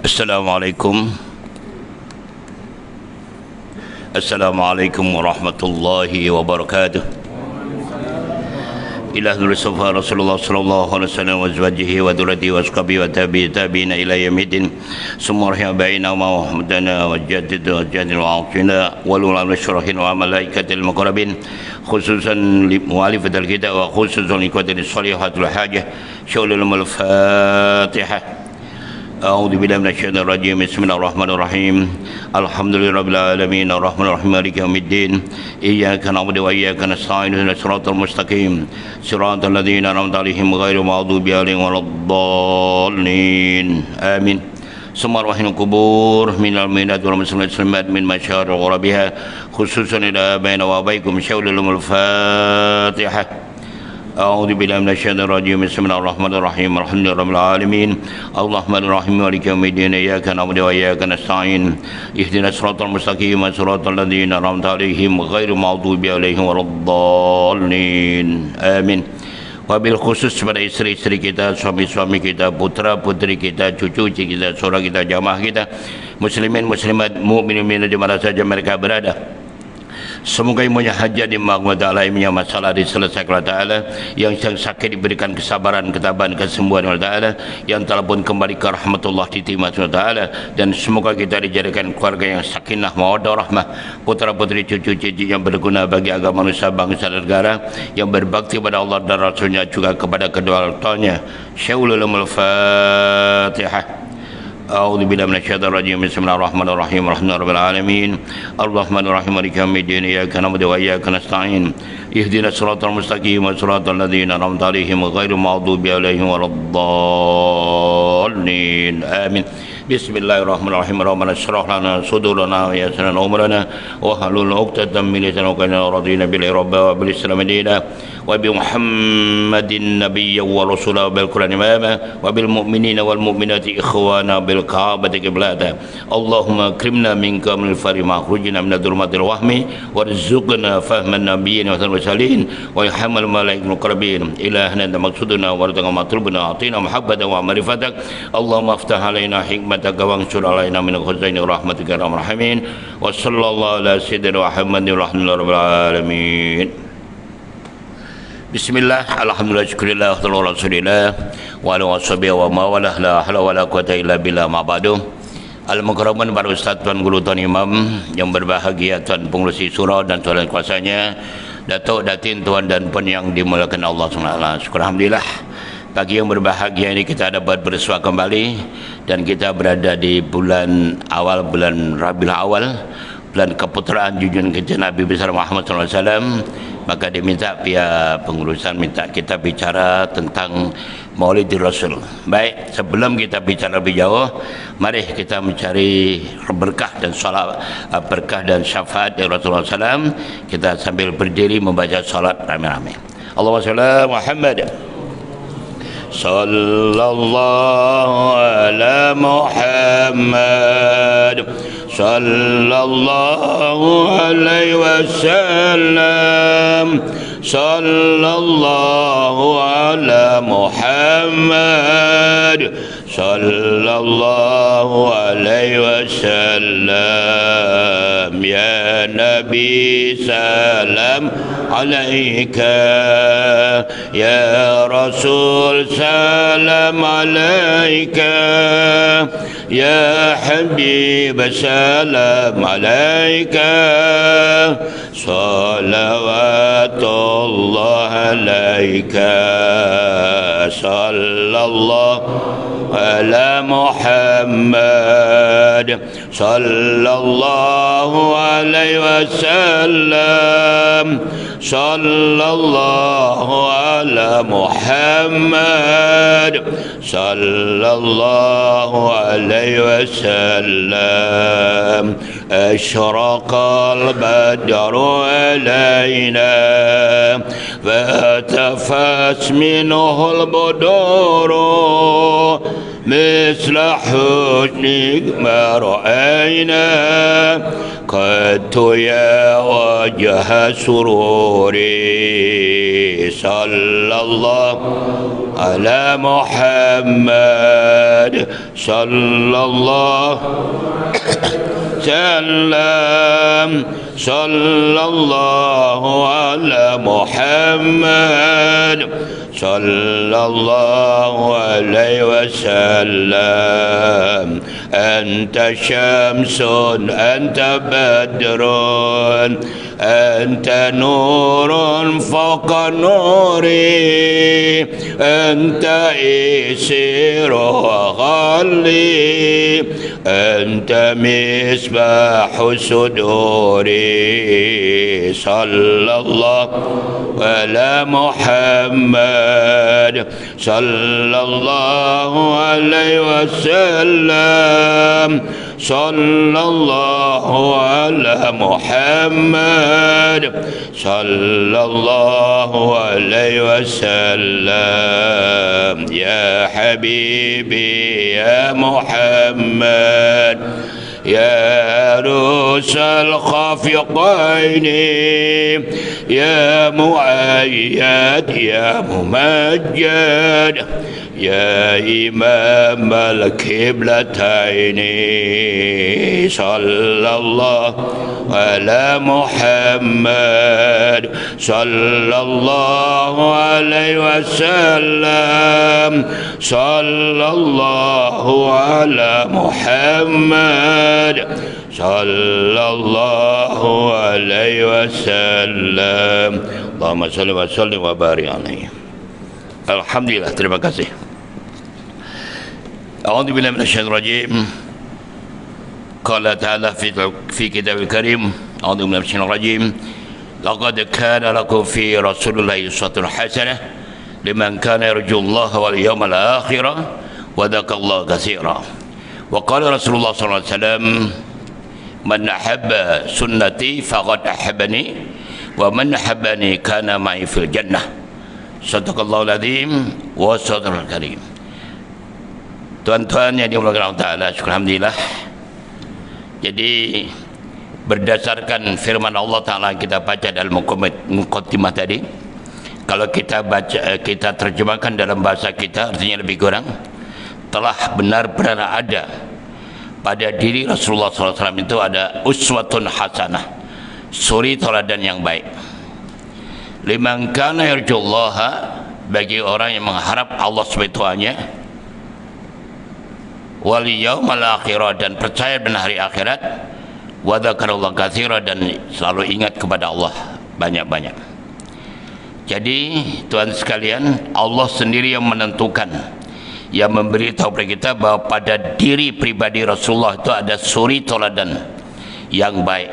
Assalamualaikum Assalamualaikum warahmatullahi wabarakatuh. Ila Rasulullah sallallahu alaihi wasallam wa azwajihi wa dzurriyyatihi wa ashabihi wa tabi'ina ila yaumil summa baina Muhammadana wa jaddidu wa jaddil wa aqina wal ulama syarahin wa malaikatil muqarrabin khususan li mu'alifatil kitab wa khususan li qadri shalihatul hajah syaulalul fatihah. A'udzu billahi minasyaitonir rajim. Bismillahirrahmanirrahim. Alhamdulillahirabbil alamin arrahmanirrahim maliki yaumiddin. Iyyaka na'budu wa iyyaka nasta'in ihdinas siratal mustaqim. Siratal ladzina an'amta 'alaihim ghairil maghdubi 'alaihim waladdallin. Amin. Summa rahimul kubur minal minat wal muslimat min masyaril ghurabiha khususan ila baina wa baikum syaulalul fatihah. A'udzu billahi minasyaitonir rajim. Bismillahirrahmanirrahim. Alhamdulillahirabbil alamin. Arrahmanirrahim maliki yaumiddin. Iyyaka na'budu wa iyyaka nasta'in. Ihdinas siratal mustaqim. Siratal ladzina an'amta 'alaihim ghairil maghdubi 'alaihim waladdallin. Amin. Wabil khusus kepada isteri-isteri kita, suami-suami kita, putra-putri kita, cucu-cucu kita, saudara kita, jamaah kita, muslimin, muslimat, mukminin di mana saja mereka berada. Semoga imunya hajat dimahkamah ta'ala, imunya masalah diselesaikan oleh ta'ala, yang sakit diberikan kesabaran, ketabahan, kesembuhan oleh ta'ala, yang telah pun kembali ke rahmatullah diterima oleh ta'ala, dan semoga kita dijadikan keluarga yang sakinah, mawaddah, rahmah, putra-putri, cucu-cucu yang berguna bagi agama manusia, bangsa dan negara, yang berbakti kepada Allah dan Rasulnya, juga kepada kedua orang tuanya. Syaulul Fatihah. A'udzu billahi minasyaitonir rajim. Bismillahirrahmanirrahim. Alhamdulillahirabbil alamin. Arrahmanirrahim maliki yaumiddin. Iyyaka na'budu wa iyyaka nasta'in. Ihdinas siratal mustaqim. Siratal ladzina an'amta 'alaihim ghairil maghdubi 'alaihim waladdallin. Amin. Bismillahirrahmanirrahim. Rabbana shrah lana sudurana wa yassir lana umrana wa hlul 'uqdatam min lisani yafqahu radina billahi rabba wa bil islam dina wa bi Muhammadin nabiyyan wa rasula wa bil Qur'ani imama wa bil mu'minina wal mu'minati ikhwana bil ka'bati qiblata. Allahumma akrimna minka min al-fari ma akhrujna min ad-dhulumatil wahmi warzuqna fahman nabiyyin wa mursalin wa hamal malaikal muqarrabin ilahna maqsuduna warzuqna matlubuna atina muhabbatan wa ma'rifatak. Allahumma aftah alaina hikmataka wa anshur alaina min khuzaini rahmatika ya arhamar rahimin. Wa sallallahu ala sayyidina Muhammadin rabbil alamin. Bismillah, alhamdulillah, syukurillah, wa rasulillah wa ala washabihi wa mawalah, la hawla wa la quwwata illa billah, ma ba'du. Al-Mukarraman para Ustaz, Tuan Guru, Tuan Imam yang berbahagia, Tuan Pengurusi Surau dan Tuan kuasanya, Datuk, Datin, Tuan dan Puan yang dimuliakan Allah SWT. Syukur alhamdulillah, pagi yang berbahagia ini kita dapat bersua kembali, dan kita berada di bulan awal, bulan Rabiul Awal, bulan keputraan junjungan kita Nabi besar Muhammad SAW. Maka diminta pihak pengurusan minta kita bicara tentang Maulidur Rasul. Baik, sebelum kita bicara lebih jauh, mari kita mencari berkah dan salat, berkah dan syafaat dari Rasulullah SAW. Kita sambil berdiri membaca salat ramai-ramai. Allahumma shalli ala Muhammad. Sallallahu ala Muhammad. Sallallahu alaihi wasallam. Sallallahu ala Muhammad. Sallallahu alaihi wasallam. Ya Nabi salam alaika, ya Rasul salam alaika, ya Habib salam alaika, salawatullah alaika, sallallahu ala Muhammad, sallallahu alaihi wasallam, sallallahu ala Muhammad, sallallahu alaihi wasallam. Asyraqal badru alaina fatafas minhul buduru مثل حسنك ما رأينا قد يا وجه سروري صلى الله على محمد صلى الله سلم صلى الله على محمد صلى الله عليه وسلم أنت شمس أنت بدر أنت نور فوق نوري أنت إسير وغلي أنت مصباح صدوري صلى الله على محمد صلى الله عليه وسلم صلى الله على محمد صلى الله عليه وسلم يا حبيبي يا محمد يا عروس الخافقين يا مؤيد يا ممجد يا إمام القبلتين صلى الله على محمد صلى الله عليه وسلم صلى الله على محمد صلى الله عليه وسلم اللهم صل وسلم وبارك عليه. Alhamdulillah, terima kasih. A'udzu billahi minasyaitonir rajim. Qala ta'ala fi kitabil karim. A'udzu billahi minasyaitonir rajim. Laqad kana lakum fi Rasulillahi uswatun hasanah liman kana yarjullaha wal yawmal akhir wa dzakarallaha katsira. Wa qala Rasulullah sallallahu alaihi wasallam, man ahabba sunnati faqad ahabbani wa man ahabbani kana ma'i fil jannah. Sadaqallahul azim wa sadaqal karim. Tuan-tuan yang dimuliakan Allah Ta'ala, alhamdulillah. Jadi berdasarkan firman Allah Ta'ala kita baca dalam muqaddimah tadi, kalau kita baca, kita terjemahkan dalam bahasa kita, artinya lebih kurang telah benar-benar ada pada diri Rasulullah SAW itu ada uswatun hasanah, suri teladan yang baik. Liman kana yarjullaha, bagi orang yang mengharap Allah SWT wal yaumal akhir, dan percaya dengan hari akhirat, wa dzakarallaha katsira, dan selalu ingat kepada Allah banyak-banyak. Jadi tuan sekalian, Allah sendiri yang menentukan, yang memberitahu kepada kita bahwa pada diri pribadi Rasulullah itu ada suri teladan yang baik.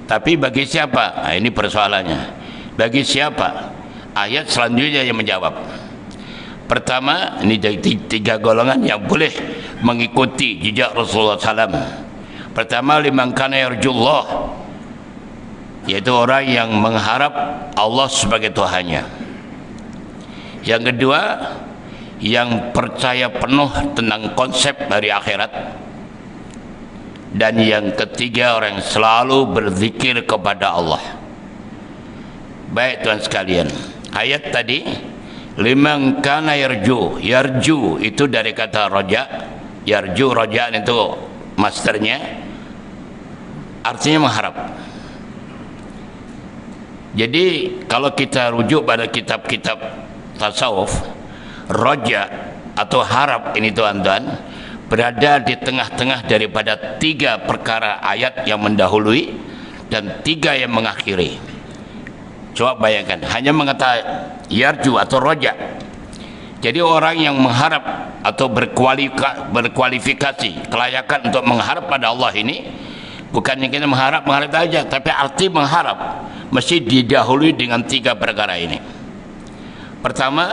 Tapi bagi siapa? Nah, ini persoalannya. Bagi siapa? Ayat selanjutnya yang menjawab. Pertama, ini dari tiga golongan yang boleh mengikuti jejak Rasulullah SAW. Pertama, liman kana yarjullah, yaitu orang yang mengharap Allah sebagai Tuhannya. Yang kedua, yang percaya penuh tentang konsep hari akhirat. Dan yang ketiga, orang yang selalu berzikir kepada Allah. Baik tuan sekalian, ayat tadi liman kana yarju, yarju itu dari kata roja, yarju, roja itu masternya, artinya mengharap. Jadi kalau kita rujuk pada kitab-kitab tasawuf, roja atau harap ini tuan-tuan berada di tengah-tengah daripada tiga perkara ayat yang mendahului dan tiga yang mengakhiri. Coba bayangkan, hanya mengatakan yarju atau roja. Jadi orang yang mengharap atau berkualifikasi kelayakan untuk mengharap pada Allah ini, bukannya kita mengharap saja, tapi arti mengharap mesti didahului dengan tiga perkara ini. Pertama,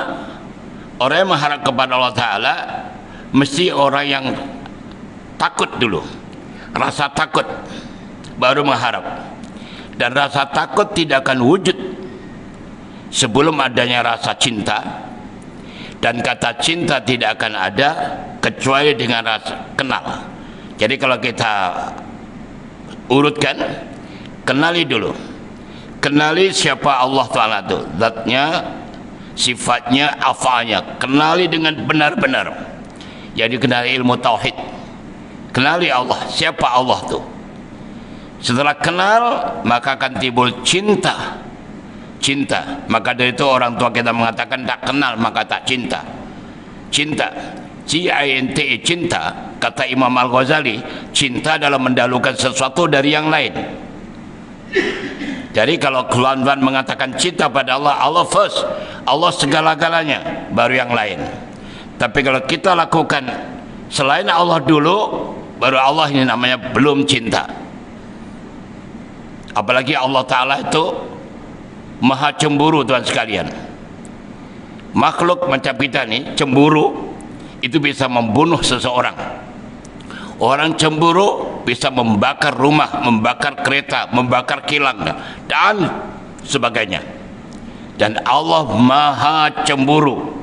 orang yang mengharap kepada Allah Ta'ala mesti orang yang takut dulu, rasa takut baru mengharap, dan rasa takut tidak akan wujud sebelum adanya rasa cinta, Dan kata cinta tidak akan ada kecuali dengan rasa kenal. Jadi kalau kita urutkan, kenali dulu. Kenali siapa Allah Ta'ala itu, zatnya, sifatnya, afalnya. Kenali dengan benar-benar. Jadi kenali ilmu tauhid. Kenali Allah, siapa Allah itu. Setelah kenal, maka akan timbul cinta. Cinta. Maka dari itu orang tua kita mengatakan tak kenal maka tak cinta. Cinta. C-I-N-T-E, cinta. Kata Imam Al-Ghazali, cinta adalah mendahulukan sesuatu dari yang lain. Jadi kalau tuan-tuan mengatakan cinta pada Allah, Allah first, Allah segala-galanya, baru yang lain. Tapi kalau kita lakukan selain Allah dulu, baru Allah, ini namanya belum cinta. Apalagi Allah Ta'ala itu maha cemburu, tuan sekalian. Makhluk macam kita ni cemburu itu bisa membunuh seseorang. Orang cemburu bisa membakar rumah, membakar kereta, membakar kilang dan sebagainya. Dan Allah maha cemburu.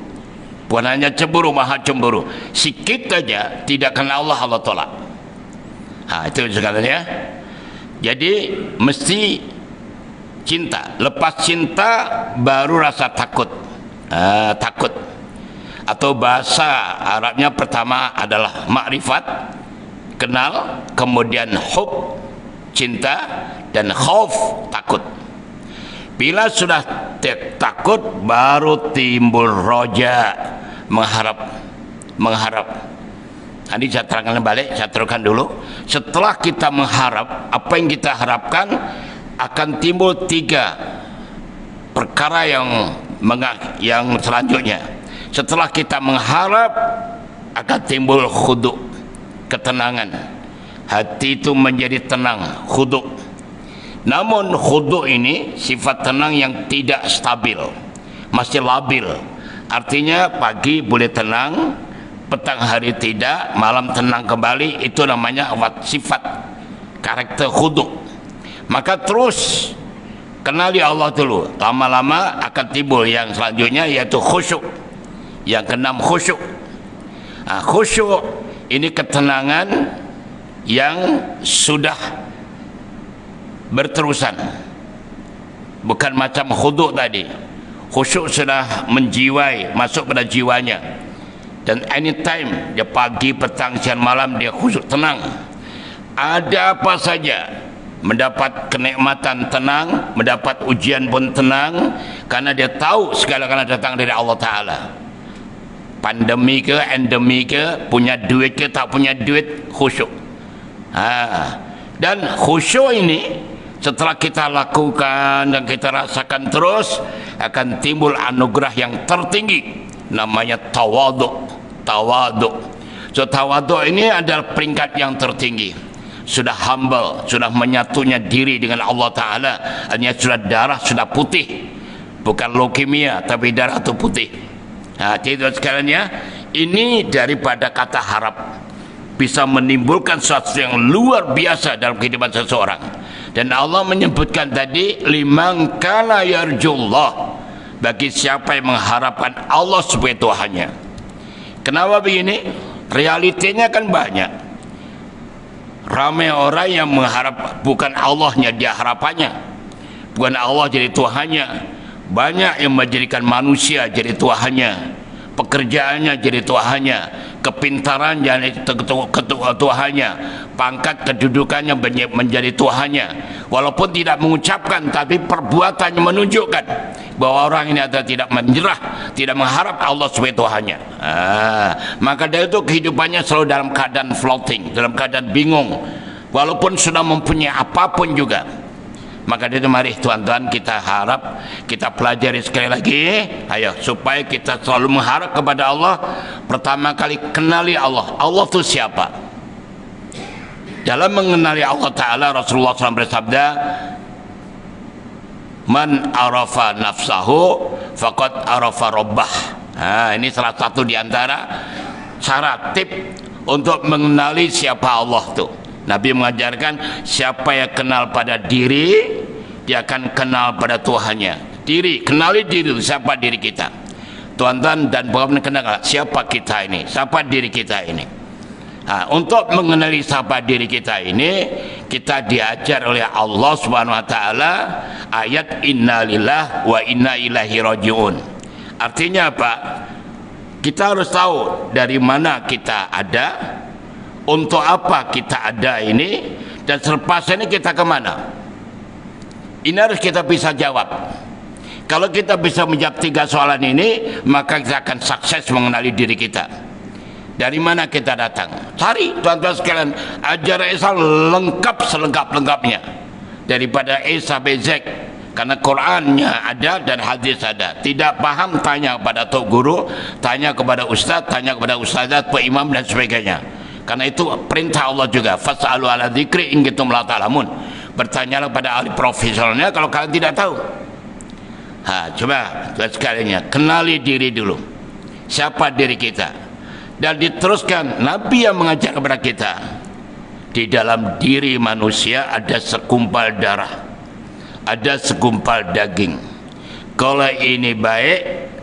Bukan hanya cemburu, maha cemburu. Sikit saja tidak kenal Allah, Allah tolak. Itu sekalian ya. Jadi mesti cinta. Lepas cinta baru rasa takut. Takut. Atau bahasa Arabnya pertama adalah makrifat, kenal, kemudian hub, cinta, dan khauf, takut. Bila sudah takut, baru timbul roja, mengharap. Nanti saya terangkan balik, saya terangkan dulu. Setelah kita mengharap, apa yang kita harapkan akan timbul 3 perkara yang selanjutnya. Setelah kita mengharap, akan timbul khudu', ketenangan. Hati itu menjadi tenang, khudu'. Namun khudu' ini sifat tenang yang tidak stabil, masih labil. Artinya pagi boleh tenang, petang hari tidak, malam tenang kembali. Itu namanya sifat karakter khudu'. Maka terus kenali Allah dulu. Lama-lama akan timbul yang selanjutnya, yaitu khusyuk. Yang keenam, khusyuk. Khusyuk ini ketenangan yang sudah berterusan, bukan macam khudu' tadi. Khusyuk sudah menjiwai, masuk pada jiwanya, dan anytime dia pagi, petang, siang, malam dia khusyuk, tenang. Ada apa saja, mendapat kenikmatan tenang, mendapat ujian pun tenang, karena dia tahu segala-galanya datang dari Allah Ta'ala. Pandemi ke, endemi ke, punya duit ke, tak punya duit, khusyuk. Dan khusyuk ini setelah kita lakukan dan kita rasakan terus, akan timbul anugerah yang tertinggi, namanya tawaduk. So tawaduk ini adalah peringkat yang tertinggi. Sudah humble, sudah menyatunya diri dengan Allah Ta'ala. Hanya sudah darah sudah putih, bukan leukemia, tapi darah itu putih. Jadi sekalian ya, ini daripada kata harap bisa menimbulkan sesuatu yang luar biasa dalam kehidupan seseorang. Dan Allah menyebutkan tadi, liman kana yarjullah, bagi siapa yang mengharapkan Allah sebagai Tuhannya. Kenapa begini? Realitinya kan banyak. Ramai orang yang mengharap bukan Allahnya dia harapannya, bukan Allah jadi Tuhannya. Banyak yang menjadikan manusia jadi Tuhannya, pekerjaannya jadi Tuhannya, kepintaran jadi Tuhannya, pangkat kedudukannya menjadi Tuhannya. Walaupun tidak mengucapkan, tapi perbuatannya menunjukkan bahwa orang ini adalah tidak menyerah, tidak mengharap Allah sebagai Tuhannya. Maka dari itu kehidupannya selalu dalam keadaan floating, dalam keadaan bingung, walaupun sudah mempunyai apapun juga. Maka dari itu mari tuan-tuan kita harap, kita pelajari sekali lagi, ayo, supaya kita selalu mengharap kepada Allah. Pertama kali kenali Allah. Allah itu siapa? Dalam mengenali Allah Ta'ala, Rasulullah SAW bersabda, man arafa nafsahu faqad arafa rabbah. Ini salah satu di antara cara tip untuk mengenali siapa Allah itu. Nabi mengajarkan, siapa yang kenal pada diri, dia akan kenal pada Tuhannya. Diri, kenali diri, siapa diri kita. Tuan-tuan dan puan kenal siapa kita ini, siapa diri kita ini. Untuk mengenali siapa diri kita ini, kita diajar oleh Allah Subhanahu wa taala ayat innalillahi wa inna ilaihi rajiun. Artinya apa? Kita harus tahu dari mana kita ada, untuk apa kita ada ini, dan selepas ini kita kemana. Ini harus kita bisa jawab. Kalau kita bisa menjawab 3 soalan ini, maka kita akan sukses mengenali diri kita. Dari mana kita datang? Cari, tuan-tuan sekalian, ajaran Islam lengkap selengkap-lengkapnya. Daripada A sampai Z. Karena Qurannya ada dan hadis ada. Tidak paham, tanya kepada tok guru, tanya kepada ustaz, tanya kepada ustazat, pak imam dan sebagainya. Karena itu perintah Allah juga. Fas'alu ala dzikri in kuntum la ta'lamun. Bertanyalah pada ahli profesionalnya kalau kalian tidak tahu. Coba tuan sekalian, kenali diri dulu. Siapa diri kita? Dan diteruskan, Nabi yang mengajar kepada kita, di dalam diri manusia ada segumpal darah, ada segumpal daging. Kalau ini baik,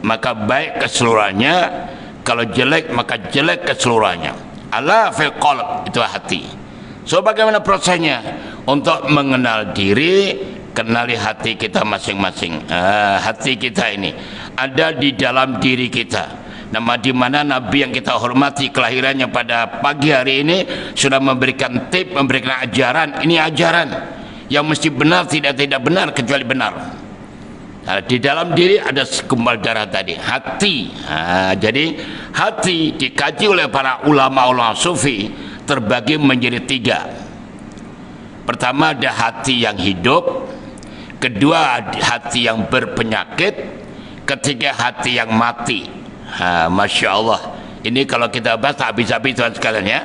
maka baik keseluruhannya. Kalau jelek, maka jelek keseluruhannya. Ala fil qalb, itu hati. So bagaimana prosesnya? Untuk mengenal diri, kenali hati kita masing-masing. Hati kita ini ada di dalam diri kita. Nama di mana Nabi yang kita hormati kelahirannya pada pagi hari ini sudah memberikan tip, memberikan ajaran. Ini ajaran yang mesti benar, tidak benar kecuali benar. Di dalam diri ada segumpal darah tadi, hati. Jadi hati dikaji oleh para ulama-ulama sufi terbagi menjadi 3. Pertama ada hati yang hidup, kedua hati yang berpenyakit, ketiga hati yang mati. Masya Allah, ini kalau kita bahas tak habis-habis tuan sekalian ya.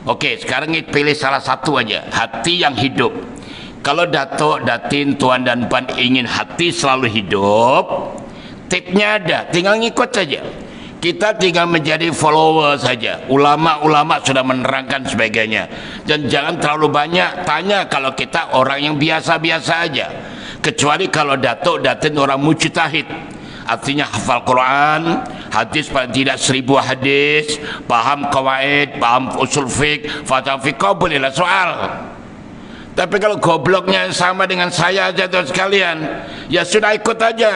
Oke, sekarang kita pilih salah satu aja, hati yang hidup. Kalau Datuk, Datin, Tuan dan Puan ingin hati selalu hidup, tipnya ada, tinggal ngikut saja. Kita tinggal menjadi follower saja. Ulama-ulama sudah menerangkan sebagainya. Dan jangan terlalu banyak tanya kalau kita orang yang biasa-biasa aja. Kecuali kalau Datuk, Datin orang mujtahid. Artinya hafal Quran, hadis paling tidak 1000 hadis, paham qawaid, paham usul fiqh, fatwa fiqh, bolehlah soal. Tapi kalau gobloknya sama dengan saya aja tuan sekalian, ya sudah ikut aja.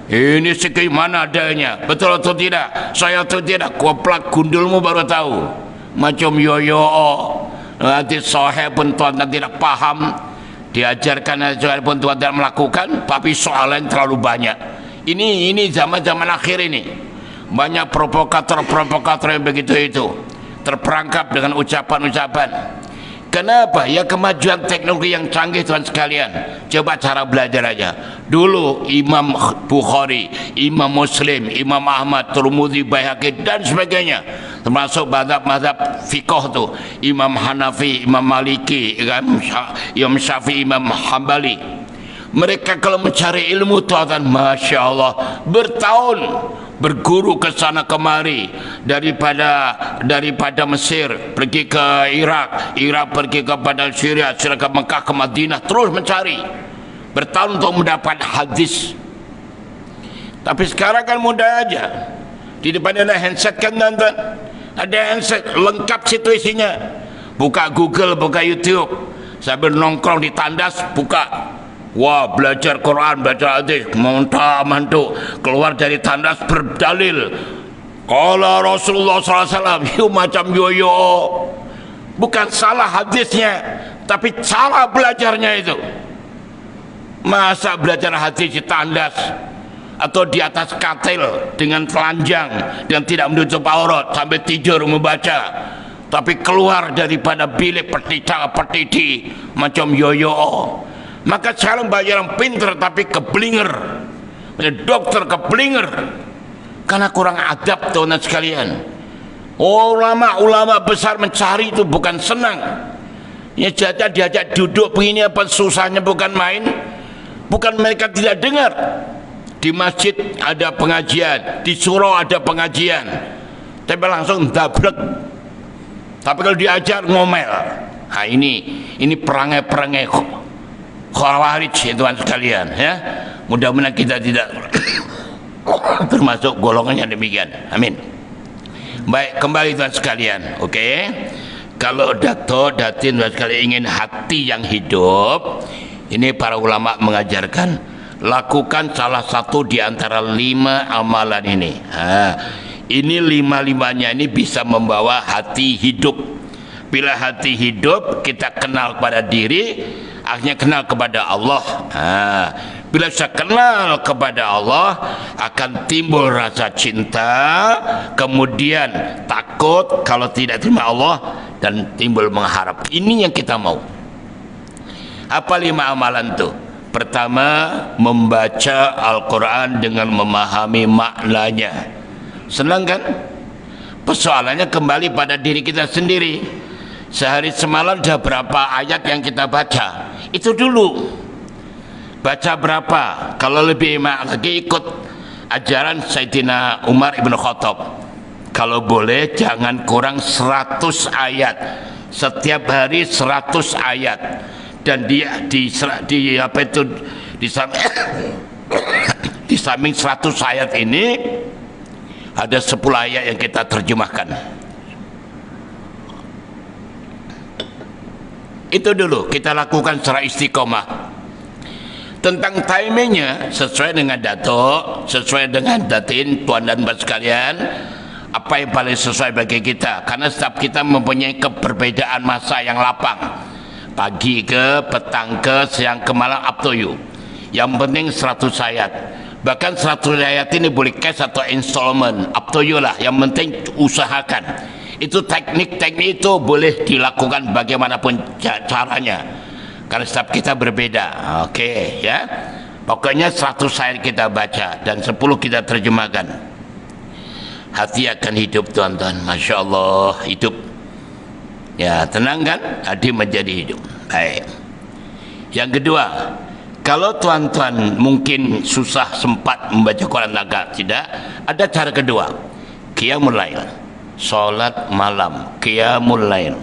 Ini segimana adanya, betul atau tidak? Saya atau tidak? Koplak gundulmu baru tahu. Macam yoyo, nanti sohe pun tuan tidak paham, diajarkan aja pun tuan tidak melakukan, tapi soalan terlalu banyak. Ini zaman-zaman akhir ini banyak provokator-provokator yang begitu itu terperangkap dengan ucapan-ucapan. Kenapa? Ya kemajuan teknologi yang canggih tuan sekalian. Coba cara belajar aja. Dulu Imam Bukhari, Imam Muslim, Imam Ahmad, Tirmidzi, Baihaqi dan sebagainya, termasuk mazhab fiqh tu, Imam Hanafi, Imam Maliki, Imam Syafi'i, Imam Hambali. Mereka kalau mencari ilmu tuan, Masya Allah, bertahun berguru ke sana kemari, daripada Mesir pergi ke Irak, pergi kepada Syria, Syria ke Mekah, ke Madinah, terus mencari bertahun untuk mendapat hadis. Tapi sekarang kan mudah aja, di depan ada handset kan tuan, ada handset lengkap situ isinya. Buka Google, buka YouTube, sambil nongkrong di tandas, buka. Wah, belajar Quran, baca hadis, muntah mantuk, keluar dari tandas berdalil. Kalau Rasulullah SAW, macam yoyo. Bukan salah hadisnya, tapi salah belajarnya itu. Masa belajar hadis di tandas atau di atas katil dengan telanjang dan tidak menutup aurat sampai tidur membaca, tapi keluar daripada bilik petiti macam yoyo. Maka sekarang banyak orang pinter tapi keblinger, dokter keblinger karena kurang adab tuan sekalian. Ulama-ulama besar mencari itu bukan senang. Ya jajah diajak duduk begini apa susahnya, bukan main. Bukan mereka tidak dengar. Di masjid ada pengajian, di surau ada pengajian, tapi langsung dablek. Tapi kalau diajar ngomel. Nah ini perangai-perangai Khawarij tuan sekalian ya. Mudah-mudahan kita tidak termasuk golongannya demikian. Amin. Baik, kembali tuan sekalian. Okey, kalau dato datin tuan sekalian ingin hati yang hidup, ini para ulama mengajarkan lakukan salah satu di antara 5 amalan ini. Ini 5-5-nya ini bisa membawa hati hidup. Bila hati hidup, kita kenal kepada diri, akhirnya kenal kepada Allah. Bila saya kenal kepada Allah, akan timbul rasa cinta, kemudian takut kalau tidak terima Allah, dan timbul mengharap. Ini yang kita mau. Apa 5 amalan itu? Pertama, membaca Al-Quran dengan memahami maknanya. Senang kan? Persoalannya kembali pada diri kita sendiri. Sehari semalam sudah berapa ayat yang kita baca? Itu dulu. Baca berapa? Kalau lebih lagi ikut ajaran Sayyidina Umar ibn Khattab. Kalau boleh jangan kurang 100 ayat. Setiap hari 100 ayat. Dan dia di samping 100 ayat ini ada 10 ayat yang kita terjemahkan. Itu dulu kita lakukan secara istiqomah. Tentang timingnya sesuai dengan dato, sesuai dengan datin tuan dan mbak sekalian, apa yang paling sesuai bagi kita, karena setiap kita mempunyai keberbedaan masa yang lapang, pagi ke, petang ke, siang ke, malam, up to you. Yang penting 100 ayat, bahkan 100 ayat ini boleh cash atau installment, up to you lah, yang penting usahakan. Itu teknik-teknik itu boleh dilakukan bagaimanapun caranya, karena setiap kita berbeda. Okey, ya, pokoknya 100 ayat kita baca dan 10 kita terjemahkan. Hati akan hidup tuan-tuan, Masya Allah, hidup. Ya, tenang kan? Hati menjadi hidup. Baik. Yang kedua, kalau tuan-tuan mungkin susah sempat membaca Quran agak tidak, ada cara kedua, qiyamul lail, solat malam, qiyamul lail.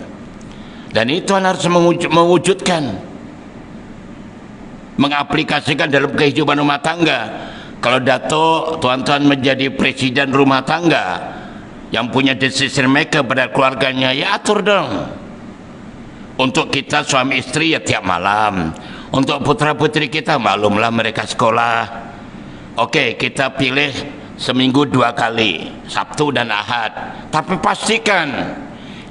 Dan itu harus mewujudkan, mengaplikasikan dalam kehidupan rumah tangga. Kalau dato tuan-tuan menjadi presiden rumah tangga yang punya decision maker pada keluarganya, ya atur dong. Untuk kita suami istri ya tiap malam. Untuk putra putri kita, maklumlah mereka sekolah. Oke, kita pilih seminggu 2 kali, Sabtu dan Ahad. Tapi pastikan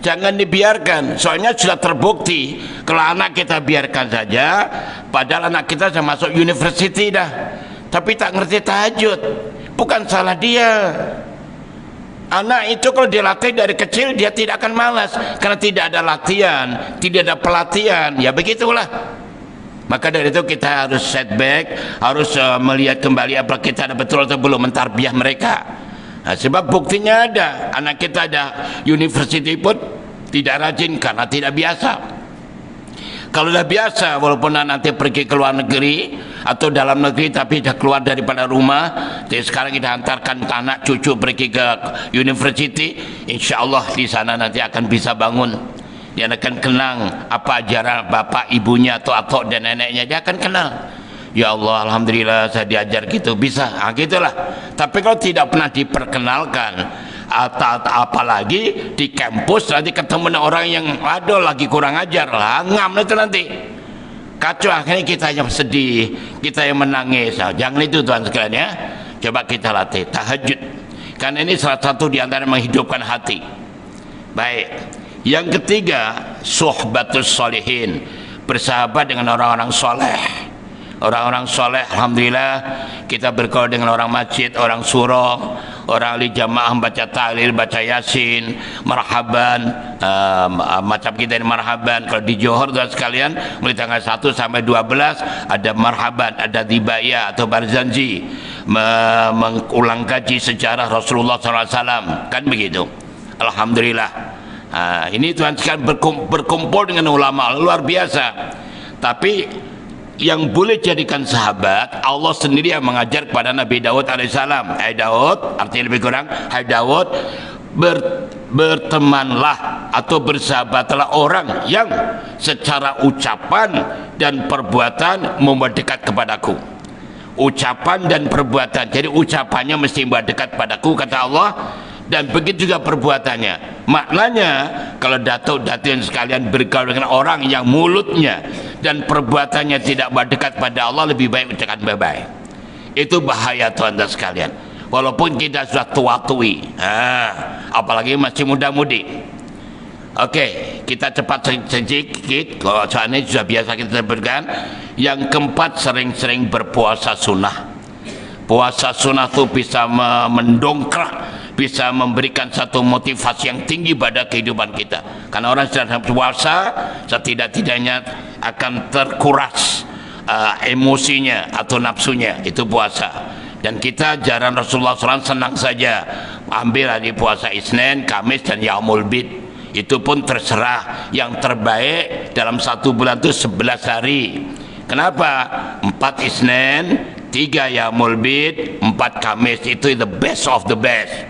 jangan dibiarkan, soalnya sudah terbukti kalau anak kita biarkan saja, padahal anak kita sudah masuk university dah, tapi tak ngerti tahajud. Bukan salah dia. Anak itu kalau dilatih dari kecil, dia tidak akan malas, karena tidak ada latihan, tidak ada pelatihan. Ya begitulah. Maka dari itu kita harus setback, harus melihat kembali apa kita ada betul atau belum mentarbiah mereka. Nah, sebab buktinya ada, anak kita ada university pun tidak rajin karena tidak biasa. Kalau sudah biasa, walaupun nanti pergi ke luar negeri atau dalam negeri tapi sudah keluar daripada rumah, jadi sekarang kita hantarkan anak cucu pergi ke university, insya Allah di sana nanti akan bisa bangun. Dia akan kenal apa ajaran bapak ibunya atau atok dan neneknya, dia akan kenal. Ya Allah, alhamdulillah saya diajar gitu, bisa. Gitulah. Tapi kalau tidak pernah diperkenalkan, apalagi di kampus nanti ketemu dengan orang yang aduh lagi kurang ajar lah, ngam itu nanti kacau, akhirnya kita yang sedih, kita yang menangis. Jangan itu tuan sekalian ya. Coba kita latih tahajud, karena ini salah satu di antara menghidupkan hati. Baik. Yang ketiga, suhbatus solihin, bersahabat dengan orang-orang soleh. Orang-orang soleh, alhamdulillah kita bergaul dengan orang masjid, orang surau, orang ahli jamaah, baca tahlil, baca yasin, marhaban, macam kita ini marhaban. Kalau di Johor tuan sekalian, mulai tanggal 1 sampai 12 ada marhaban, ada dibaya atau barzanji, mengulang kaji sejarah Rasulullah SAW, kan begitu. Alhamdulillah. Ini tuan sekalian berkumpul dengan ulama luar biasa. Tapi yang boleh jadikan sahabat, Allah sendiri yang mengajar kepada Nabi Daud alaihissalam. Hai Daud, artinya lebih kurang, hai Daud, bertemanlah atau bersahabatlah orang yang secara ucapan dan perbuatan membuat dekat kepadaku. ucapan dan perbuatan. Jadi ucapannya mesti dekat padaku, kata Allah, dan begitu juga perbuatannya. Maknanya kalau datuk-datuk yang sekalian bergaul dengan orang yang mulutnya dan perbuatannya tidak dekat pada Allah, lebih baik ucapkan bye-bye. Itu bahaya tuan-tuan sekalian. Walaupun kita sudah tua-tui, apalagi masih muda-mudi. Oke, kita cepat sedikit. Kalau soalnya sudah biasa kita sebutkan. Yang keempat, sering-sering berpuasa sunnah. Puasa sunnah itu bisa mendongkrak, bisa memberikan satu motivasi yang tinggi pada kehidupan kita. Karena orang sedang puasa, setidak-tidaknya akan terkuras emosinya atau nafsunya. Itu puasa. Dan kita jarang Rasulullah SAW senang saja ambil hari puasa Isnin, Kamis, dan Yaumul Bid. Itu pun terserah. Yang terbaik dalam satu bulan itu 11 hari. Kenapa? 4 Isnin, 3 Yaumul Bid, 4 Kamis. Itu the best of the best.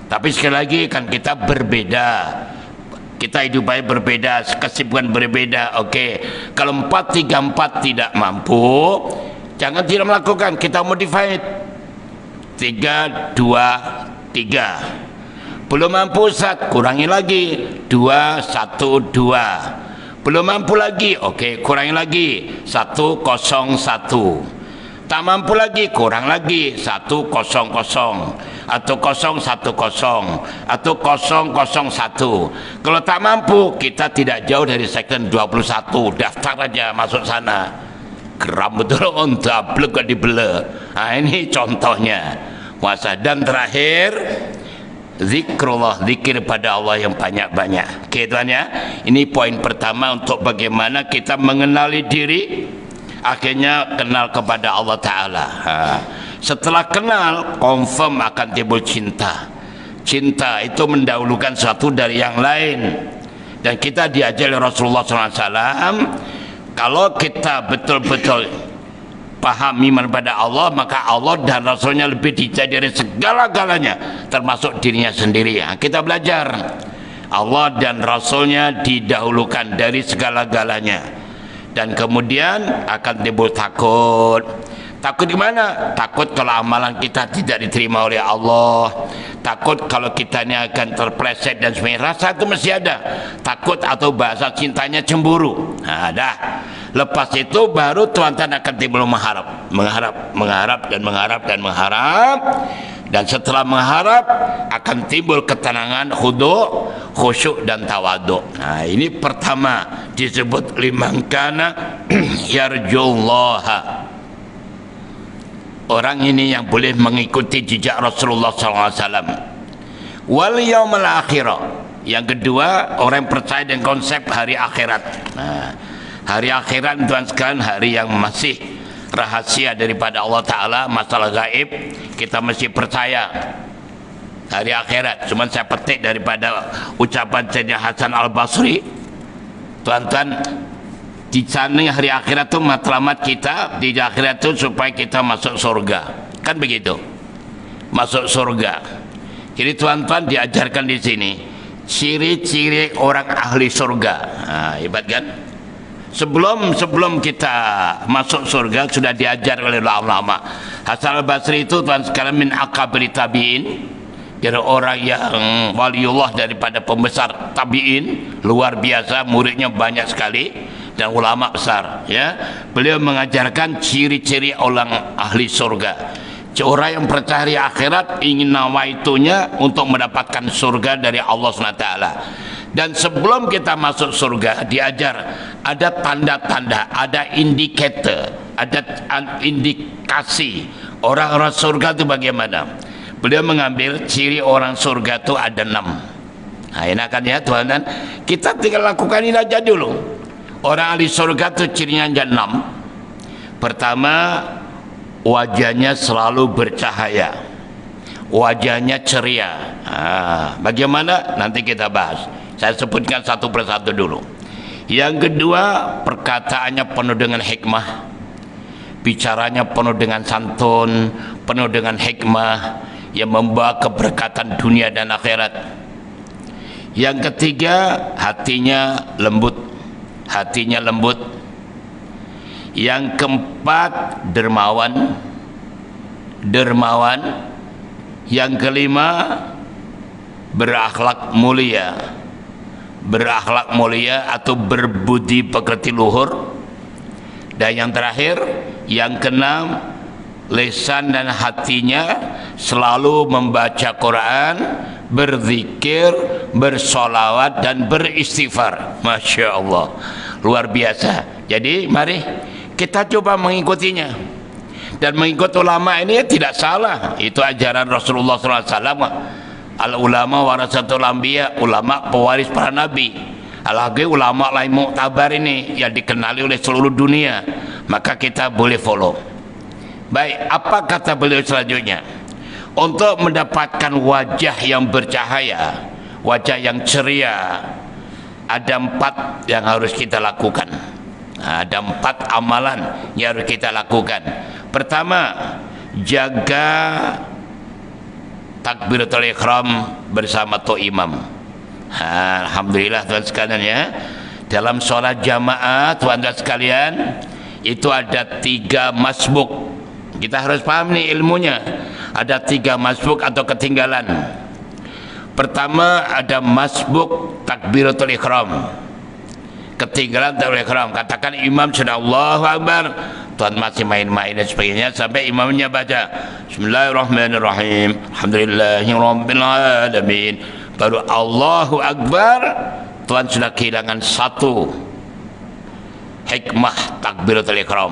Tapi sekali lagi kan kita berbeda. Kita hidupannya berbeda, kesibukan berbeda. Oke, kalau 4-3-4 tidak mampu, jangan tidak melakukan. Kita modify 3-2-3. Belum mampu Ustaz, kurangi lagi 2-1-2. Belum mampu lagi, oke, kurangi lagi 1-0-1. Tak mampu lagi, kurang lagi 1-0-0 atau 0-1-0 atau 0-0-1. Kalau tak mampu, kita tidak jauh dari sektor 21. Daftar aja masuk sana. Geram betul untuk blek dibele. Nah, ini contohnya puasa. Dan terakhir, zikrullah, zikir pada Allah yang banyak-banyak. Oke tuan ya, ini poin pertama untuk bagaimana kita mengenali diri, akhirnya kenal kepada Allah Ta'ala. Setelah kenal, confirm akan timbul cinta. Cinta itu mendahulukan satu dari yang lain. Dan kita diajar oleh Rasulullah SAW, kalau kita betul-betul paham iman pada Allah, maka Allah dan Rasulnya lebih dicintai dari segala-galanya, termasuk dirinya sendiri. Kita belajar Allah dan Rasulnya didahulukan dari segala-galanya. Dan kemudian akan timbul takut. Takut gimana? Takut kalau amalan kita tidak diterima oleh Allah. Takut kalau kita ini akan terpleset dan sebagainya. Rasa itu mesti ada. Takut atau bahasa cintanya cemburu. Nah, dah. Lepas itu baru tuan-tuan akan timbul mengharap. Mengharap dan mengharap dan mengharap. Dan setelah mengharap akan timbul ketenangan, khusyuk dan tawaduk. Nah, ini pertama disebut liman kana yarjullaha. Orang ini yang boleh mengikuti jejak Rasulullah SAW. Wal yaumil akhir. Yang kedua, orang yang percaya dengan konsep hari akhirat. Nah, hari akhirat tuan sekalian, hari yang masih rahasia daripada Allah Ta'ala, masalah gaib, kita mesti percaya hari akhirat. Cuman saya petik daripada ucapan Sayyidina Hasan Al-Basri, tuan-tuan, di sana hari akhirat itu matlamat kita di akhirat itu supaya kita masuk surga, kan begitu, masuk surga. Jadi tuan-tuan diajarkan di sini ciri-ciri orang ahli surga. Nah, hebat kan? Sebelum kita masuk surga sudah diajar oleh ulama. Hasan Al-Basri itu tuan sekalian min akabri tabi'in, jadi orang yang waliullah daripada pembesar tabi'in, luar biasa, muridnya banyak sekali dan ulama besar ya. Beliau mengajarkan ciri-ciri orang ahli surga. Orang yang percaya hari akhirat ingin nawaitunya untuk mendapatkan surga dari Allah SWT. Dan sebelum kita masuk surga diajar ada tanda-tanda, ada indikator, ada indikasi orang-orang surga itu bagaimana. Beliau mengambil ciri orang surga itu ada 6. Nah, enakan ya Tuhan, dan kita tinggal lakukan ini aja dulu. Orang ahli surga itu cirinya ada 6. Pertama, wajahnya selalu bercahaya, wajahnya ceria. Bagaimana? Nanti kita bahas. Saya sebutkan satu persatu dulu. Yang kedua, perkataannya penuh dengan hikmah, bicaranya penuh dengan santun, penuh dengan hikmah yang membawa keberkatan dunia dan akhirat. Yang ketiga, hatinya lembut. Yang keempat, dermawan. dermawan. Yang kelima, berakhlak mulia. Berakhlak mulia atau berbudi pekerti luhur. Dan yang terakhir, yang keenam, lisan dan hatinya selalu membaca Quran, berzikir, bersolawat dan beristighfar. Masya Allah, luar biasa. Jadi mari kita coba mengikutinya, dan mengikut ulama ini tidak salah. Itu ajaran Rasulullah SAW. Al ulama warasatul anbiya, ulama pewaris para nabi. Alhasil ulama lain muktabar ini yang dikenali oleh seluruh dunia, maka kita boleh follow. Baik, apa kata beliau selanjutnya? Untuk mendapatkan wajah yang bercahaya, wajah yang ceria, ada 4 yang harus kita lakukan. Ada 4 amalan yang harus kita lakukan. Pertama, jaga takbiratul ihram bersama tu imam. Alhamdulillah tuan sekalian ya, dalam sholat jamaah tuan-tuan sekalian itu ada 3 masbuk. Kita harus paham nih ilmunya. Ada 3 masbuk atau ketinggalan. Pertama ada masbuk takbiratul ihram, ketinggalan takbiratul ihram. Katakan imam sudah Allahu Akbar, tuan masih main-main dan sebagainya sampai imamnya baca Bismillahirrahmanirrahim, Alhamdulillahirabbil alamin, baru Allahu Akbar, tuan sudah kehilangan 1 hikmah takbiratul ihram.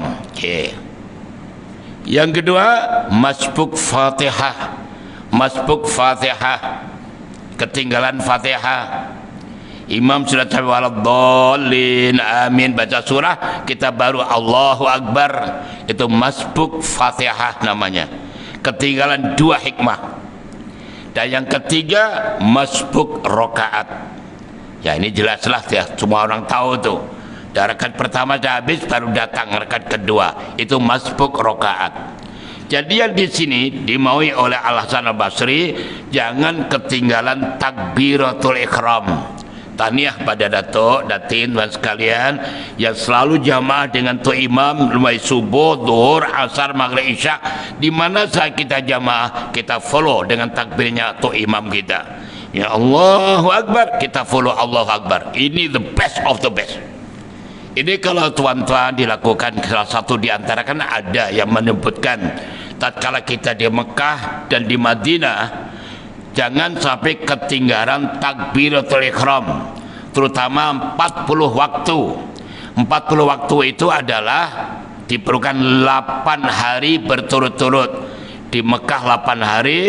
Yang kedua, masbuk Fatihah. Masbuk Fatihah, ketinggalan Fatihah. Imam sudah tahu waladhdallin amin, baca surah, kita baru Allahu Akbar. Itu masbuk Fatihah namanya. Ketinggalan 2 hikmah. Dan yang ketiga, masbuk rokaat. Ya ini jelaslah ya, semua orang tahu tuh. Rakaat pertama sudah habis, baru datang rakaat kedua. Itu masbuk rokaat. Jadi yang di sini dimaui oleh Al Hasan Al Basri, jangan ketinggalan takbiratul ihram. Tahniah pada datuk, datin, dan sekalian yang selalu jamaah dengan tu imam mulai subuh, zuhur, asar, maghrib, isya. Di mana saat kita jamaah, kita follow dengan takbirnya tu imam kita. Ya Allahu Akbar, kita follow Allahu Akbar. Ini the best of the best. Ini kalau tuan-tuan dilakukan, salah satu di antara kan ada yang menyebutkan tatkala kita di Mekah dan di Madinah, jangan sampai ketinggalan takbiratul ihram, terutama 40 waktu. 40 waktu itu adalah diperlukan 8 hari berturut-turut. Di Mekah 8 hari,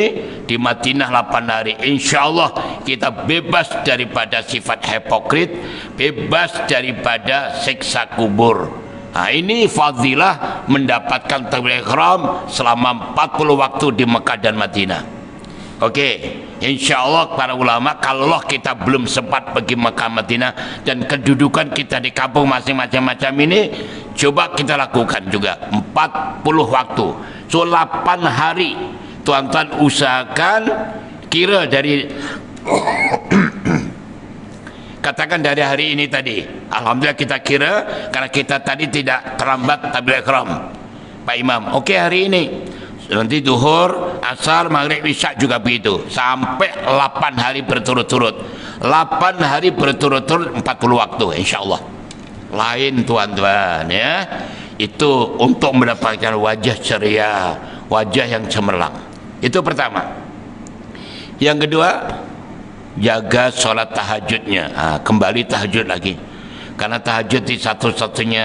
di Madinah 8 hari. Insya Allah kita bebas daripada sifat hipokrit, bebas daripada siksa kubur. Nah, ini fadilah mendapatkan takbiratul ihram selama 40 waktu di Mekah dan Madinah. Oke, insya Allah para ulama, kalau kita belum sempat pergi Mekah Madinah dan kedudukan kita di kampung masing-masing macam ini, coba kita lakukan juga 40 waktu. So 8 hari tuan-tuan usahakan, kira dari katakan dari hari ini tadi, alhamdulillah kita kira, karena kita tadi tidak terlambat takbiratul ihram Pak Imam. Oke, hari ini nanti duhur, asar, maghrib, isya juga begitu, sampai 8 hari berturut-turut. 8 hari berturut-turut 40 waktu insya Allah. Lain tuan-tuan ya, itu untuk mendapatkan wajah ceria, wajah yang cemerlang. Itu pertama. Yang kedua, jaga sholat tahajudnya. Kembali tahajud lagi, karena tahajud di satu-satunya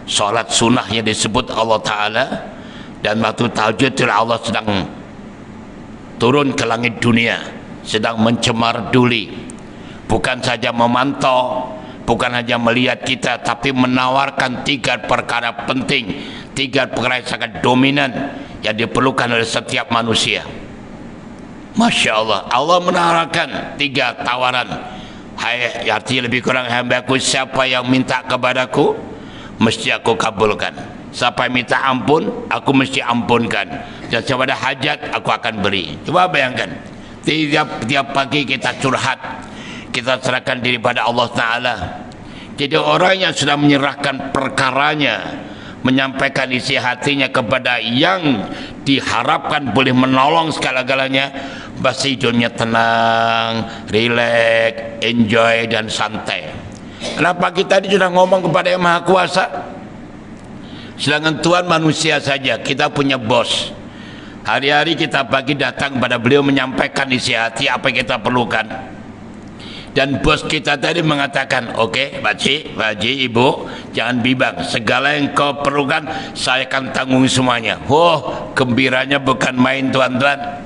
sholat sunnah yang disebut Allah Ta'ala. Dan waktu tahajud Allah sedang turun ke langit dunia, sedang mencemar duli, bukan saja memantau, bukan hanya melihat kita, tapi menawarkan 3 perkara penting, 3 perkara yang sangat dominan yang diperlukan oleh setiap manusia. Masya Allah, Allah menawarkan 3 tawaran. Hai, artinya lebih kurang, hambaku, siapa yang minta kepadaku mesti aku kabulkan. Siapa yang minta ampun, aku mesti ampunkan. Dan siapa ada hajat, aku akan beri. Coba bayangkan, tiap pagi kita curhat, kita serahkan diri pada Allah Ta'ala. Jadi orang yang sudah menyerahkan perkaranya, menyampaikan isi hatinya kepada yang diharapkan boleh menolong segala-galanya, pasti hidupnya tenang, rileks, enjoy dan santai. Kenapa kita ini sudah ngomong kepada Yang Maha Kuasa? Sedangkan Tuhan manusia saja, kita punya bos. Hari-hari kita pagi datang kepada beliau menyampaikan isi hati apa yang kita perlukan. Dan bos kita tadi mengatakan, oke, Pak Haji, Ibu, jangan bimbang, segala yang kau perlukan saya akan tanggung semuanya. Oh, gembiranya bukan main tuan-tuan.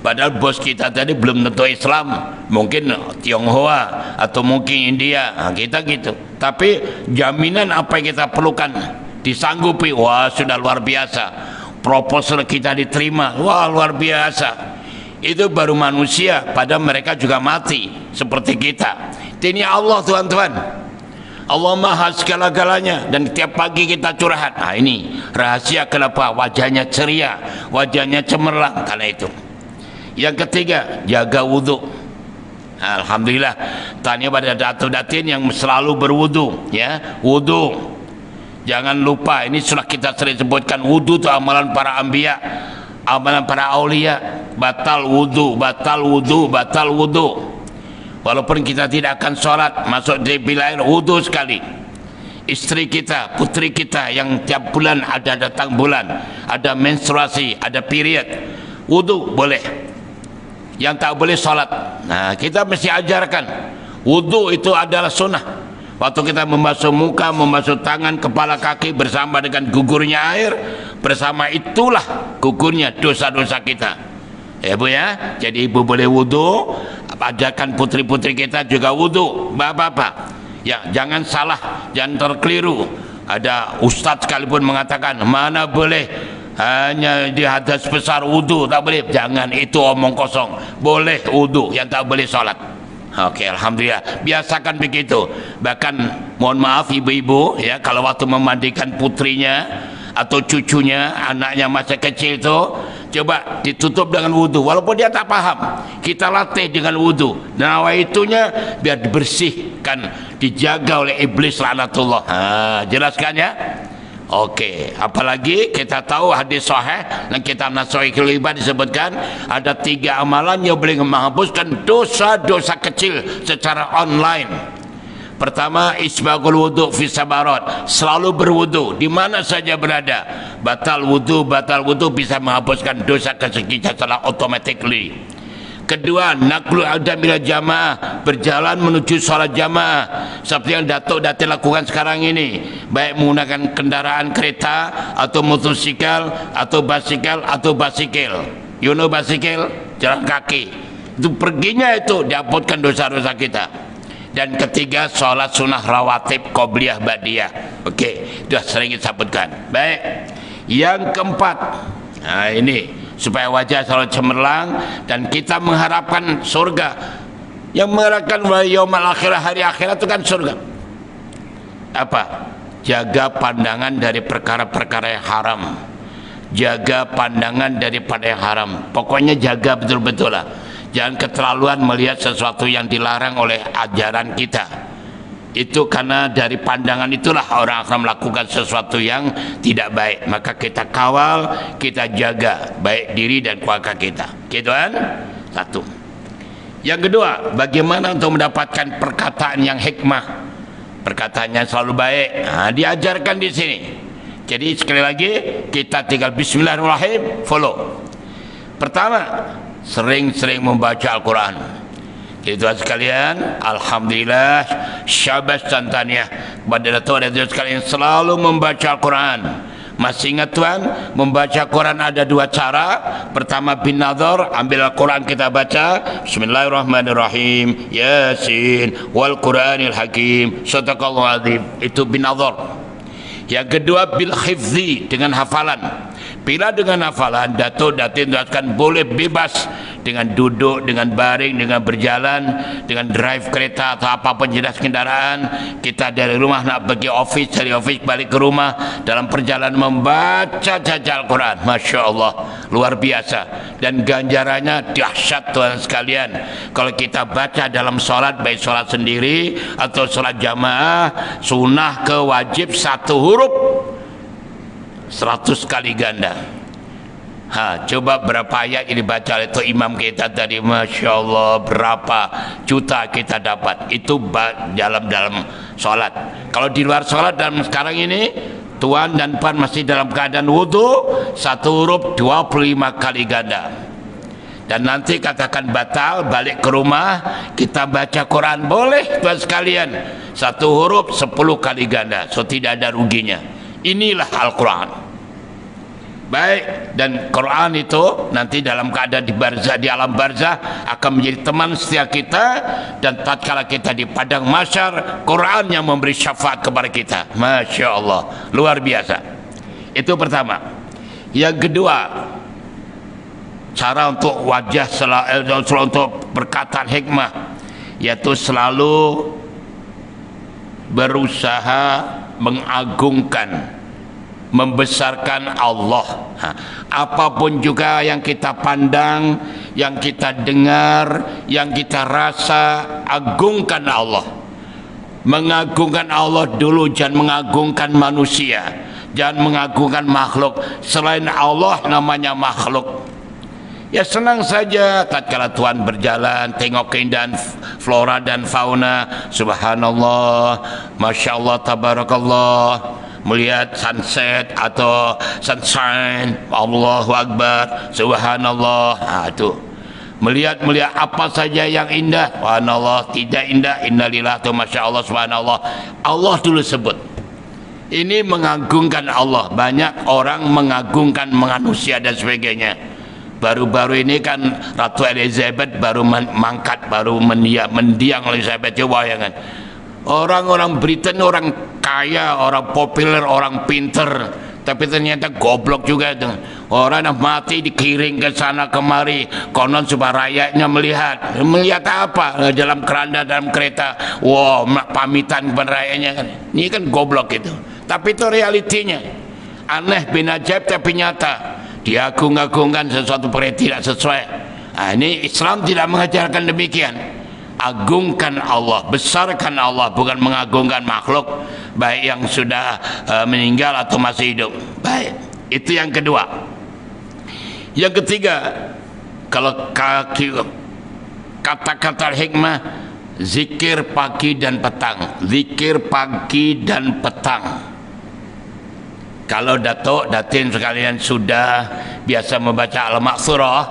Padahal bos kita tadi belum tentu Islam, mungkin Tionghoa atau mungkin India, nah, kita gitu. Tapi jaminan apa yang kita perlukan disanggupi, wah sudah luar biasa. Proposal kita diterima, wah luar biasa. Itu baru manusia, padahal mereka juga mati seperti kita. Ini Allah tuan-tuan. Allah maha segala-galanya, dan tiap pagi kita curhat. Nah ini rahasia kenapa wajahnya ceria, wajahnya cemerlang, karena itu. Yang ketiga, jaga wudhu. Alhamdulillah, tanya pada datin yang selalu berwudhu, ya, wudhu. Jangan lupa, ini sudah kita sering sebutkan, wudhu itu amalan para anbiya, amalan para aulia. Batal wudhu, batal wudhu, batal wudhu. Walaupun kita tidak akan sholat, masuk di bilair wudhu sekali. Istri kita, putri kita yang tiap bulan ada datang bulan, ada menstruasi, ada period, wudhu boleh. Yang tak boleh sholat. Nah, kita mesti ajarkan wudhu itu adalah sunnah. Waktu kita membasuh muka, membasuh tangan, kepala, kaki bersama dengan gugurnya air, bersama itulah gugurnya dosa-dosa kita. Ya Bu ya, jadi Ibu boleh wudhu, ajarkan putri-putri kita juga wudhu. Bapak-bapak, ya jangan salah, jangan terkeliru. Ada ustadz sekalipun mengatakan mana boleh hanya di hadas besar wudhu, tak boleh. Jangan, itu omong kosong. Boleh wudhu, yang tak boleh sholat. Oke, alhamdulillah, biasakan begitu. Bahkan mohon maaf ibu-ibu ya, kalau waktu memandikan putrinya atau cucunya, anaknya masih kecil itu, coba ditutup dengan wudhu, walaupun dia tak paham, kita latih dengan wudhu. Dan itunya biar dibersihkan, dijaga oleh iblis laknatullah. Jelaskan ya. Oke, apalagi kita tahu hadis sahih dan kitab Nashihul Ibad disebutkan ada 3 amalan yang boleh menghapuskan dosa-dosa kecil secara online. Pertama, isbagul wudu fi sabarat, selalu berwudu di mana saja berada. Batal wudu bisa menghapuskan dosa kecil secara automatically. Kedua, naqlu adam ila jamaah, berjalan menuju sholat jamaah seperti yang Datuk lakukan sekarang ini, baik menggunakan kendaraan kereta atau motosikal atau basikal. You know basikal, jalan kaki. Itu perginya itu dihapuskan dosa-dosa kita. Dan ketiga, sholat sunnah rawatib qobliyah ba'diyah. Oke, sudah sering kita sebutkan. Baik. Yang keempat, nah ini supaya wajah selalu cemerlang dan kita mengharapkan surga. Yang mengharapkan yaumul akhirah, hari akhirat itu kan surga. Apa? Jaga pandangan dari perkara-perkara yang haram. Jaga pandangan daripada yang haram. Pokoknya jaga betul-betul lah. Jangan keterlaluan melihat sesuatu yang dilarang oleh ajaran kita. Itu karena dari pandangan itulah orang akan melakukan sesuatu yang tidak baik. Maka kita kawal, kita jaga baik diri dan keluarga kita. Gitu kan? Satu. Yang kedua, bagaimana untuk mendapatkan perkataan yang hikmah, perkataan yang selalu baik. Nah, diajarkan di sini. Jadi sekali lagi kita tinggal bismillahirrahmanirrahim, follow. Pertama, sering-sering membaca Al-Quran. Jadi tuan sekalian, alhamdulillah, syabas dan tahniah kepada tuan dan tuan sekalian selalu membaca Al-Quran. Masih ingat tuan, membaca Quran ada 2 cara. Pertama bin nazar, ambil Al-Quran kita baca, bismillahirrahmanirrahim, yasin wal Quranil hakim, sadaqallahu azim. Itu bin nazar. Yang kedua bil hifzi, dengan hafalan. Bila dengan hafalan, Datuk Datin kan boleh bebas dengan duduk, dengan baring, dengan berjalan, dengan drive kereta atau apapun jenis kendaraan. Kita dari rumah nak pergi office, dari office balik ke rumah, dalam perjalanan membaca Al-Quran. Masya Allah, luar biasa. Dan ganjarannya dahsyat tuan sekalian. Kalau kita baca dalam sholat, baik sholat sendiri atau sholat jamaah, sunnah ke wajib 1 huruf 100 kali ganda. Coba berapa ayat yang dibaca itu imam kita tadi, Masya Allah, berapa juta kita dapat. Itu dalam solat. Kalau di luar solat dalam sekarang ini, tuan dan puan masih dalam keadaan wudu, 1 huruf 25 kali ganda. Dan nanti katakan batal, balik ke rumah, kita baca Quran, boleh tuan sekalian, 1 huruf 10 kali ganda, so tidak ada ruginya. Inilah Al-Quran. Baik, dan Quran itu nanti dalam keadaan di barzah, di alam barzah akan menjadi teman setia kita, dan tatkala kita di padang mahsyar, Quran yang memberi syafaat kepada kita. Masya Allah, luar biasa. Itu pertama. Yang kedua, cara untuk wajah untuk perkataan hikmah, yaitu selalu berusaha mengagungkan, membesarkan Allah. Apapun juga yang kita pandang, yang kita dengar, yang kita rasa, agungkan Allah. Mengagungkan Allah dulu, jangan mengagungkan manusia, jangan mengagungkan makhluk. Selain Allah namanya makhluk. Ya senang saja tatkala Tuhan berjalan, tengok keindahan flora dan fauna, subhanallah, masya Allah, tabarakallah, melihat sunset atau sunshine, Allahu Akbar, subhanallah. Itu melihat apa saja yang indah, subhanallah, tidak indah, innalillah, atau masya Allah, subhanallah. Allah dulu sebut. Ini mengagungkan Allah. Banyak orang mengagungkan manusia dan sebagainya. Baru-baru ini kan Ratu Elizabeth baru mangkat, baru mendiang Elizabeth. Coba bayangkan, orang-orang Britain orang kaya, orang populer, orang pinter, tapi ternyata goblok juga itu. Orang yang mati dikiring ke sana kemari, konon supaya rakyatnya melihat apa dalam keranda, dalam kereta, wow, pamitan kepada rakyatnya kan. Ini kan goblok itu, tapi itu realitinya. Aneh bin ajaib tapi nyata. Diagung-agungkan sesuatu perkara tidak sesuai. Ini Islam tidak mengajarkan demikian. Agungkan Allah, besarkan Allah, bukan mengagungkan makhluk, baik yang sudah meninggal atau masih hidup. Baik, itu yang kedua. Yang ketiga, kalau kata-kata hikmah, zikir pagi dan petang. Zikir pagi dan petang. Kalau datuk datin sekalian sudah biasa membaca Al-Maqsurah,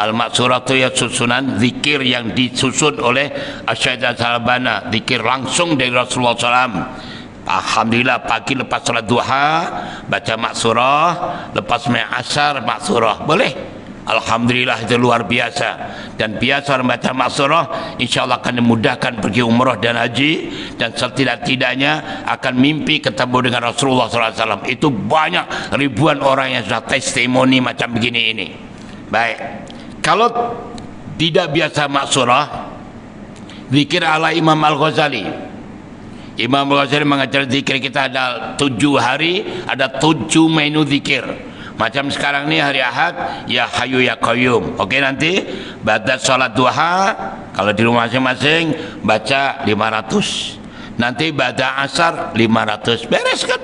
Al-Maqsurah itu ya susunan zikir yang disusun oleh Asy-Syaikh Al-Albani, zikir langsung dari Rasulullah SAW. Alhamdulillah, pagi lepas salat duha baca Maqsurah, lepas main asar Maqsurah, boleh. Alhamdulillah, itu luar biasa. Dan biasa membaca Maqsurah, insyaAllah akan dimudahkan pergi umrah dan haji, dan setidak-tidaknya akan mimpi ketemu dengan Rasulullah SAW. Itu banyak ribuan orang yang sudah testimoni macam begini ini. Baik, kalau tidak biasa Maqsurah, zikir ala Imam Al-Ghazali. Imam Al-Ghazali mengajar zikir kita ada 7 hari, ada 7 menu zikir. Macam sekarang ni hari Ahad, ya Hayyu ya Qayyum. Okey, nanti ba'da salat duha, kalau di rumah masing-masing baca 500. Nanti ba'da asar 500. Beres kan?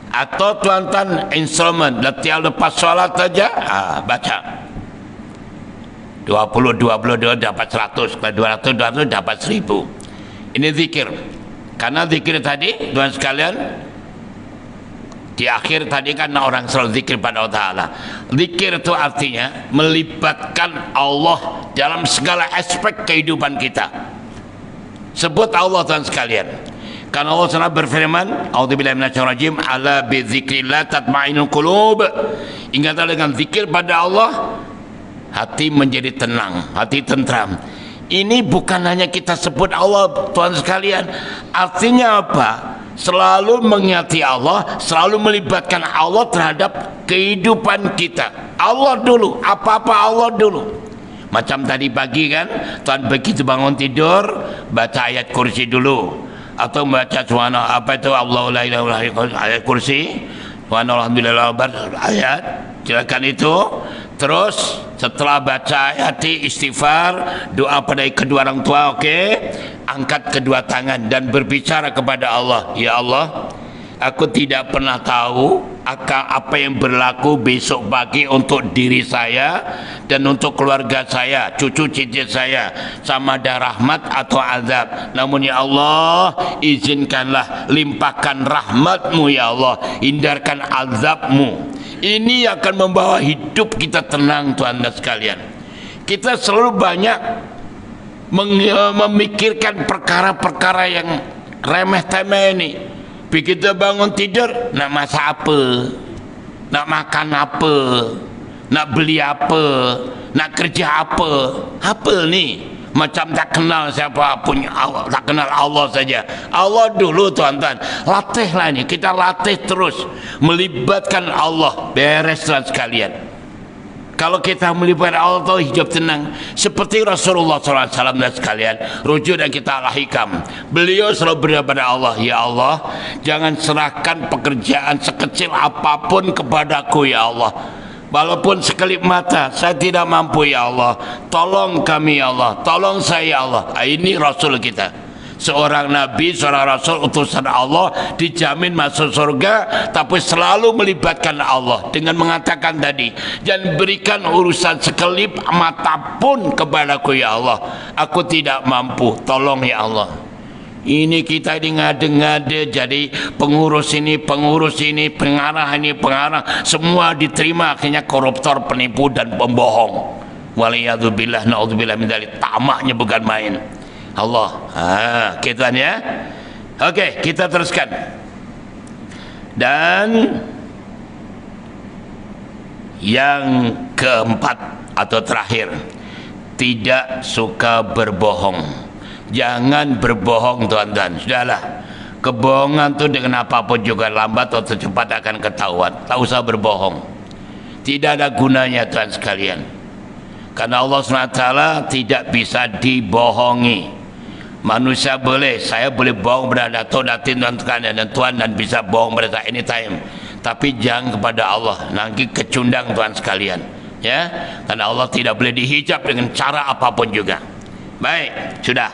Atau tuan-tuan instrumen, letiap lepas salat saja, baca 20 dapat 100, kalau 200 dapat 1000. Ini zikir. Karena zikir tadi, tuan sekalian, di akhir tadi kan orang selalu zikir pada Allah Ta'ala. Zikir itu artinya melibatkan Allah dalam segala aspek kehidupan kita. Sebut Allah tuan sekalian. Karena Allah SWT berfirman, A'udzubillahi minasyaitonir rajim, ala bidzikrillah tatma'innul qulub. Ingatlah dengan zikir pada Allah, hati menjadi tenang, hati tentram. Ini bukan hanya kita sebut Allah tuan sekalian. Artinya apa? Selalu mengingati Allah, selalu melibatkan Allah terhadap kehidupan kita. Allah dulu, apa-apa Allah dulu. Macam tadi pagi kan, tuan begitu bangun tidur, baca ayat kursi dulu, atau baca subhanallah, apa itu Allahu la ilaha illallah, ayat kursi, subhanallah alhamdulillah ayat, silakan itu. Terus setelah baca ayat istighfar, doa pada kedua orang tua, okey, angkat kedua tangan dan berbicara kepada Allah, ya Allah, Aku tidak pernah tahu akan apa yang berlaku besok pagi untuk diri saya dan untuk keluarga saya, cucu cicit saya, sama ada rahmat atau azab. Namun ya Allah, izinkanlah, limpahkan rahmat-Mu ya Allah, hindarkan azab-Mu. Ini akan membawa hidup kita tenang, Tuhan dan sekalian. Kita selalu banyak memikirkan perkara-perkara yang remeh-temeh ini. Begitu bangun tidur, nak masak apa, nak makan apa, nak beli apa, nak kerja apa ni? Macam tak kenal siapa pun, tak kenal Allah saja. Allah dulu tuan-tuan, latihlah ini, kita latih terus melibatkan Allah, beres tuan sekalian. Kalau kita melibatkan Allah tahu hidup tenang. Seperti Rasulullah SAW dan sekalian, rujuk dan kita al-hikam. Beliau selalu berdoa pada Allah, ya Allah, jangan serahkan pekerjaan sekecil apapun kepadaku ya Allah. Walaupun sekelip mata saya tidak mampu ya Allah, tolong kami ya Allah, tolong saya ya Allah. Ini Rasul kita, seorang Nabi, seorang Rasul, utusan Allah, dijamin masuk surga, tapi selalu melibatkan Allah dengan mengatakan tadi, jangan berikan urusan sekelip mata pun kepadaku ya Allah, aku tidak mampu, tolong ya Allah. Ini kita ini ngade-ngade jadi pengurus ini, pengarah ini, pengarah, semua diterima, akhirnya koruptor, penipu dan pembohong. Waliyadzubillah, na'udzubillah min dzalik. Tamaknya bukan main. Allah. Kita ya. Oke, kita teruskan. Dan yang keempat atau terakhir, tidak suka berbohong. Jangan berbohong tuan-tuan. Sudahlah, kebohongan tu dengan apapun juga lambat atau cepat akan ketahuan. Tak usah berbohong, tidak ada gunanya tuan sekalian. Karena Allah SWT tidak bisa dibohongi. Manusia boleh, saya boleh bohong pada Dato' Datin dan Tuan, dan bisa bohong pada saya anytime. Tapi jangan kepada Allah, nanti kecundang tuan sekalian, ya. Karena Allah tidak boleh dihijab dengan cara apapun juga. Baik, sudah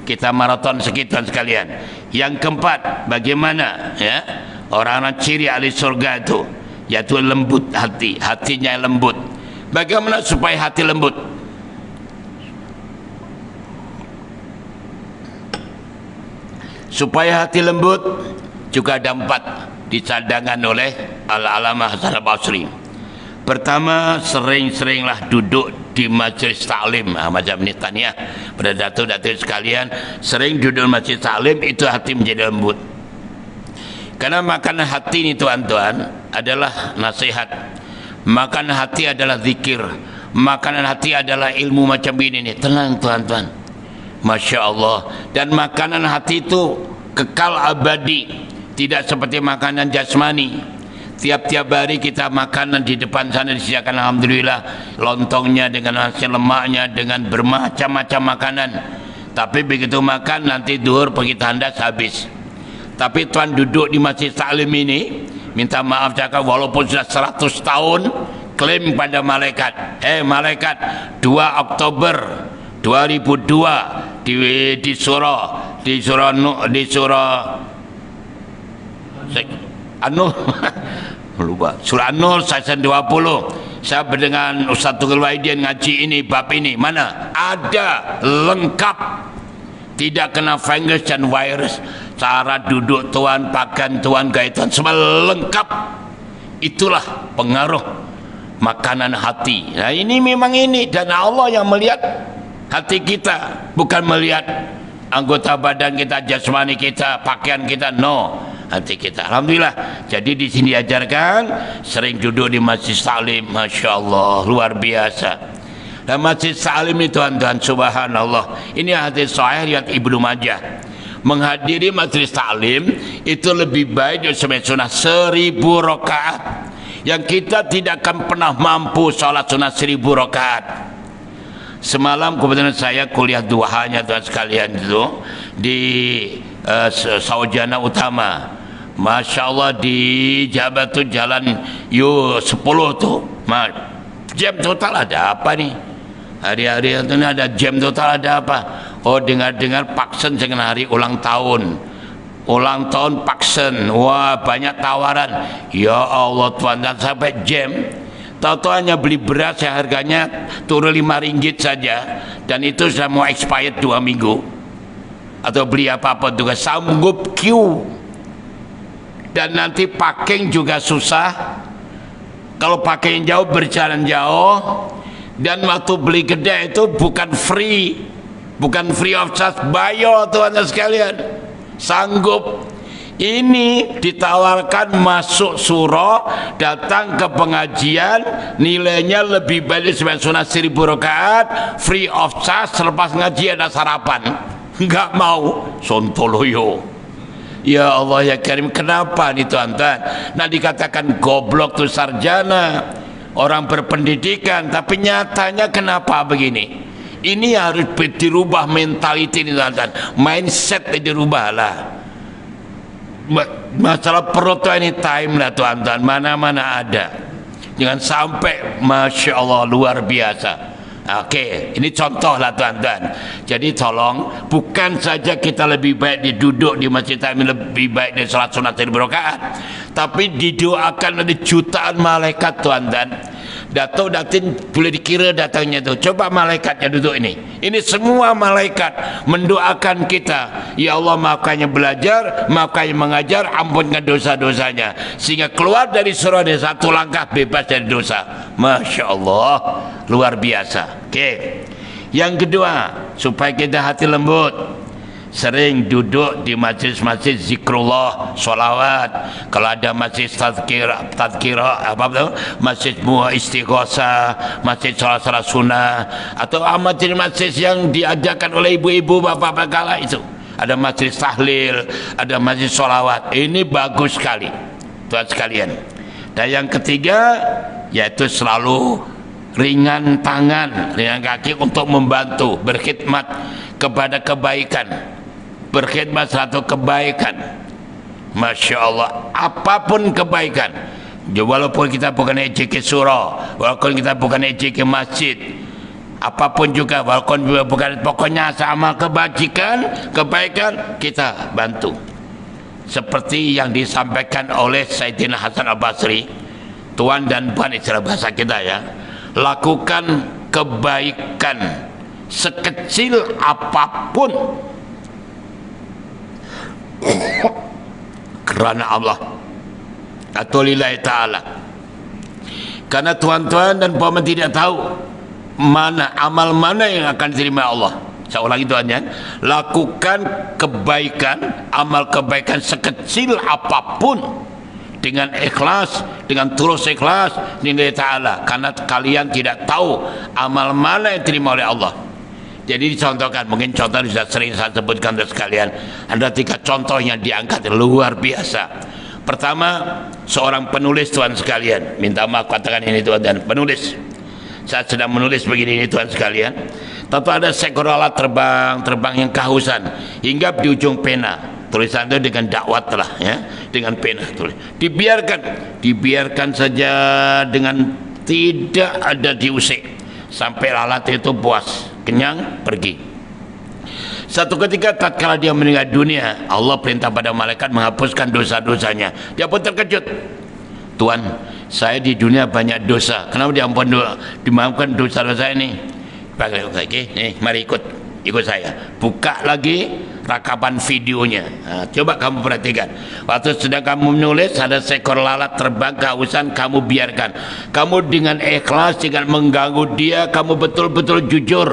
kita maraton sekian tuan sekalian. Yang keempat, bagaimana ya orang-orang ciri ahli surga itu, yaitu lembut hati, hatinya lembut. Bagaimana supaya hati lembut? Supaya hati lembut juga ada 4 dicadangkan oleh Al-Alamah Hasan Al-Basri. Pertama, sering-seringlah duduk di majlis taklim. Macam ni tanya pada datuk-datuk sekalian, sering duduk di majlis taklim, itu hati menjadi lembut. Karena makanan hati ini tuan-tuan adalah nasihat, makanan hati adalah zikir, makanan hati adalah ilmu macam ini nih. Tenang tuan-tuan, Masya Allah. Dan makanan hati itu kekal abadi, tidak seperti makanan jasmani. Tiap-tiap hari kita makanan di depan sana disediakan, alhamdulillah, lontongnya dengan nasi lemaknya, dengan bermacam-macam makanan. Tapi begitu makan nanti duhur pergi tandas habis. Tapi tuan duduk di masjid taklim ini, minta maaf cakap, walaupun sudah 100 tahun, klaim pada malaikat, malaikat, 2 Oktober 2002 di surah lupa, surah An-Nur ayat 20. Saya dengan Ustaz Tunggal Wahidin ngaji ini, bab ini, mana ada lengkap, tidak kena fungus dan virus. Cara duduk tuan, pakaian tuan, gaya tuan, semua lengkap. Itulah pengaruh makanan hati. Nah ini memang ini, dan Allah yang melihat hati kita, bukan melihat anggota badan kita, jasmani kita, pakaian kita, no, hati kita. Alhamdulillah. Jadi di sini diajarkan sering duduk di masjid taklim, Masya Allah, luar biasa. Dan masjid taklim ini tuan-tuan, subhanallah, ini hadis sahih riwayat Ibnu Majah. Menghadiri majlis taklim itu lebih baik dari sunah 1000 rakaat, yang kita tidak akan pernah mampu sholat sunat 1000 rakaat. Semalam kebetulan saya kuliah duhanya tuan sekalian itu di Saujana Utama, Masya Allah, di Jabatun Jalan U10 tuh, jam total. Ada apa nih hari-hari itu, ada jam total, ada apa? Oh, dengar-dengar Pak Sen dengan hari ulang tahun ulang tahun Paksen, wah banyak tawaran. Ya Allah Tuhan, dan sampai jam tahu-tahu hanya beli beras yang harganya turun 5 ringgit saja, dan itu sudah mau expired 2 minggu. Atau beli apa-apa juga sanggup queue, dan nanti packing juga susah. Kalau packing jauh, berjalan jauh, dan waktu beli gede itu bukan free of charge, bayar Tuhan sekalian. Sanggup. Ini ditawarkan masuk surau, datang ke pengajian, nilainya lebih baik dari sunat 1000 rakaat, free of charge, selepas ngaji ada sarapan. Enggak mau, sontoloyo. Ya Allah ya Karim, kenapa nih tuan-tuan? Nah, dikatakan goblok tuh sarjana, orang berpendidikan, tapi nyatanya kenapa begini? Ini harus dirubah mentality nih tuan-tuan, mindset dirubah lah. Masalah perut tuh anytime lah tuan-tuan, mana-mana ada. Jangan sampai, Masya Allah, luar biasa. Oke, ini contoh lah tuan-tuan. Jadi tolong, bukan saja kita lebih baik duduk di masjid ini lebih baik dari salat sunat 1000 rakaat, tapi didoakan oleh jutaan malaikat tuan-tuan. Datuk Datin boleh dikira datangnya tuh. Coba malaikatnya duduk ini. Ini semua malaikat mendoakan kita. Ya Allah, maafkannya belajar, maafkannya mengajar, ampunkan dosa-dosanya, sehingga keluar dari surau ini 1 langkah bebas dari dosa. Masya Allah, luar biasa. Oke. Yang kedua, supaya kita hati lembut, sering duduk di majlis-majlis zikrullah, sholawat. Kalau ada majlis tadkirah apa itu, majlis istighosah, masjid salat sunnah, atau majlis-majlis yang diajarkan oleh ibu-ibu, bapak-bapak kala itu, ada majlis tahlil, ada majlis sholawat. Ini bagus sekali tuan sekalian. Dan yang ketiga, yaitu selalu ringan tangan, ringan kaki untuk membantu, berkhidmat kepada kebaikan, berkhidmat satu kebaikan. Masya Allah, apapun kebaikan, walaupun kita bukan EJK surau, walaupun kita bukan EJK masjid, apapun juga, walaupun bukan, pokoknya sama kebajikan, kebaikan, kita bantu. Seperti yang disampaikan oleh Sayyidina Hasan Al-Basri, tuan dan puan, istilah bahasa kita ya, lakukan kebaikan sekecil apapun kerana Allah atau lillahi ta'ala. Karena tuan-tuan dan puan tidak tahu mana amal mana yang akan diterima Allah. Saya ulangi tuan-tuan, lakukan kebaikan, amal kebaikan sekecil apapun dengan ikhlas, dengan tulus ikhlas lillahi ta'ala, karena kalian tidak tahu amal mana yang diterima oleh Allah. Jadi dicontohkan, mungkin contoh sudah sering saya sebutkan untuk sekalian. Ada 3 contoh yang diangkat luar biasa. Pertama, seorang penulis tuan sekalian, minta maaf katakan ini tuan dan penulis, saya sedang menulis begini ini tuan sekalian. Tentu ada seekor lalat terbang yang kehausan, hingga di ujung pena, tulisan itu dengan dakwat lah ya, dengan pena tulis. Dibiarkan saja dengan tidak ada diusik sampai lalat itu puas, kenyang, pergi. Satu ketika tatkala dia meninggal dunia, Allah perintah pada malaikat menghapuskan dosa-dosanya. Dia pun terkejut. Tuhan, saya di dunia banyak dosa, kenapa dimaafkan dosa-dosa ini? Oke, nih, mari ikut saya. Buka lagi rakaman videonya. Nah, coba kamu perhatikan. Waktu sedang kamu menulis, ada seekor lalat terbang kehausan, kamu biarkan. Kamu dengan ikhlas, dengan mengganggu dia, kamu betul-betul jujur.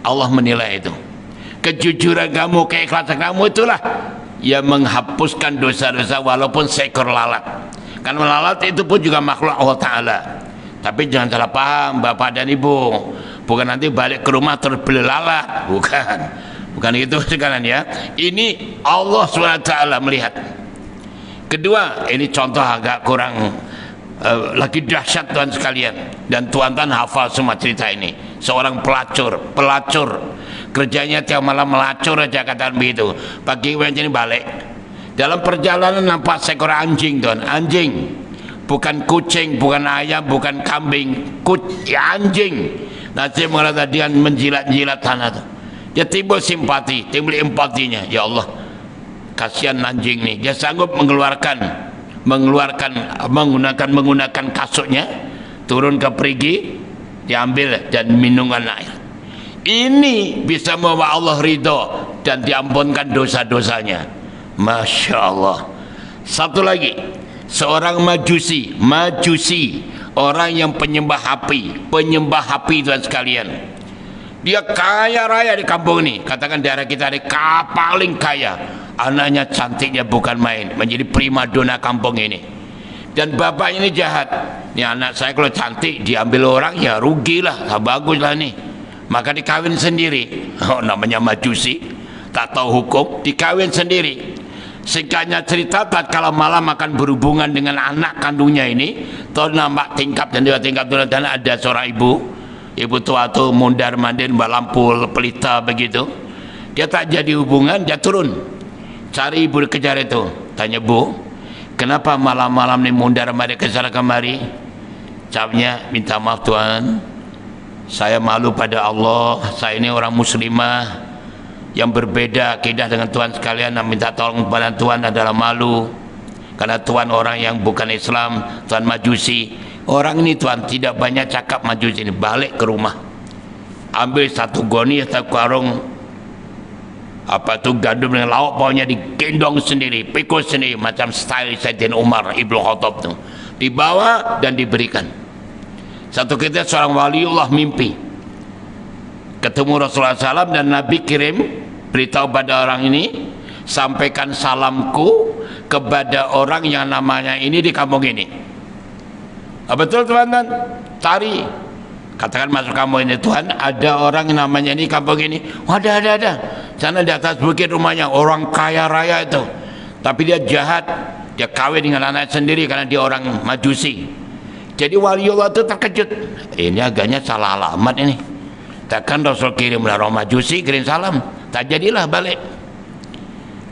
Allah menilai itu. Kejujuran kamu, keikhlasan kamu itulah yang menghapuskan dosa-dosa walaupun seekor lalat. Karena lalat itu pun juga makhluk Allah Ta'ala. Tapi jangan salah paham Bapak dan Ibu, bukan nanti balik ke rumah terus beli lalat, bukan itu sekalian ya. Ini Allah SWT melihat. Kedua, ini contoh agak kurang lagi dahsyat tuan sekalian, dan tuan-tuan hafal semua cerita ini. Seorang pelacur kerjanya tiap malam melacur aja, katakan begitu. Pagi ini balik, dalam perjalanan nampak seekor anjing tuan, anjing, bukan kucing, bukan ayam, bukan kambing, anjing. Nanti mengatakan dia menjilat-jilat tanah itu. Dia timbul simpati, timbul empatinya. Ya Allah, kasihan anjing nih, dia sanggup menggunakan kasutnya, turun ke perigi, diambil dan minumkan air. Ini bisa membawa Allah ridho dan diampunkan dosa-dosanya. Masya Allah. Satu lagi, seorang majusi, orang yang penyembah api Tuhan sekalian. Dia kaya raya di kampung ini, katakan daerah kita ada paling kaya. Anaknya cantiknya bukan main, menjadi primadona kampung ini. Dan bapaknya ini jahat. Ini anak saya kalau cantik diambil orang, ya rugilah, baguslah nih. Maka dikawin sendiri. Oh, namanya majusi, tak tahu hukum, dikawin sendiri. Singkatnya cerita, tatkala malam akan berhubungan dengan anak kandungnya ini, tahu nampak tingkap dan dua tingkap dan ada seorang ibu tua tu mundar mandir lampu pelita begitu. Dia tak jadi hubungan, dia turun cari ibu, dikejar itu. Tanya, Bu, kenapa malam-malam ni mundar mandir ke sana kemari? Jawabnya, minta maaf Tuan, saya malu pada Allah, saya ini orang muslimah yang berbeda akidah dengan Tuhan sekalian, dan minta tolong kepada Tuhan adalah malu karena Tuhan orang yang bukan Islam, Tuhan majusi. Orang ini Tuhan tidak banyak cakap, majusi ini balik ke rumah, ambil satu goni atau karung gandum dengan lauk pauknya, digendong sendiri, pikul sendiri macam style Sayyidina Umar Ibnu Khattab tu, dibawa dan diberikan. Satu ketika seorang waliullah mimpi ketemu Rasulullah SAW dan Nabi kirim beritahu pada orang ini, sampaikan salamku kepada orang yang namanya ini di kampung ini. Betul teman-teman? Cari, katakan masuk kampung ini, Tuhan ada orang yang namanya ini kampung ini. Ada sana di atas bukit rumahnya, orang kaya raya itu, tapi dia jahat, dia kawin dengan anak sendiri karena dia orang majusi. Jadi waliullah itu terkejut, ini agaknya salah alamat ini. Takkan Rasul kirim orang majusi kirim salam, tak jadilah balik.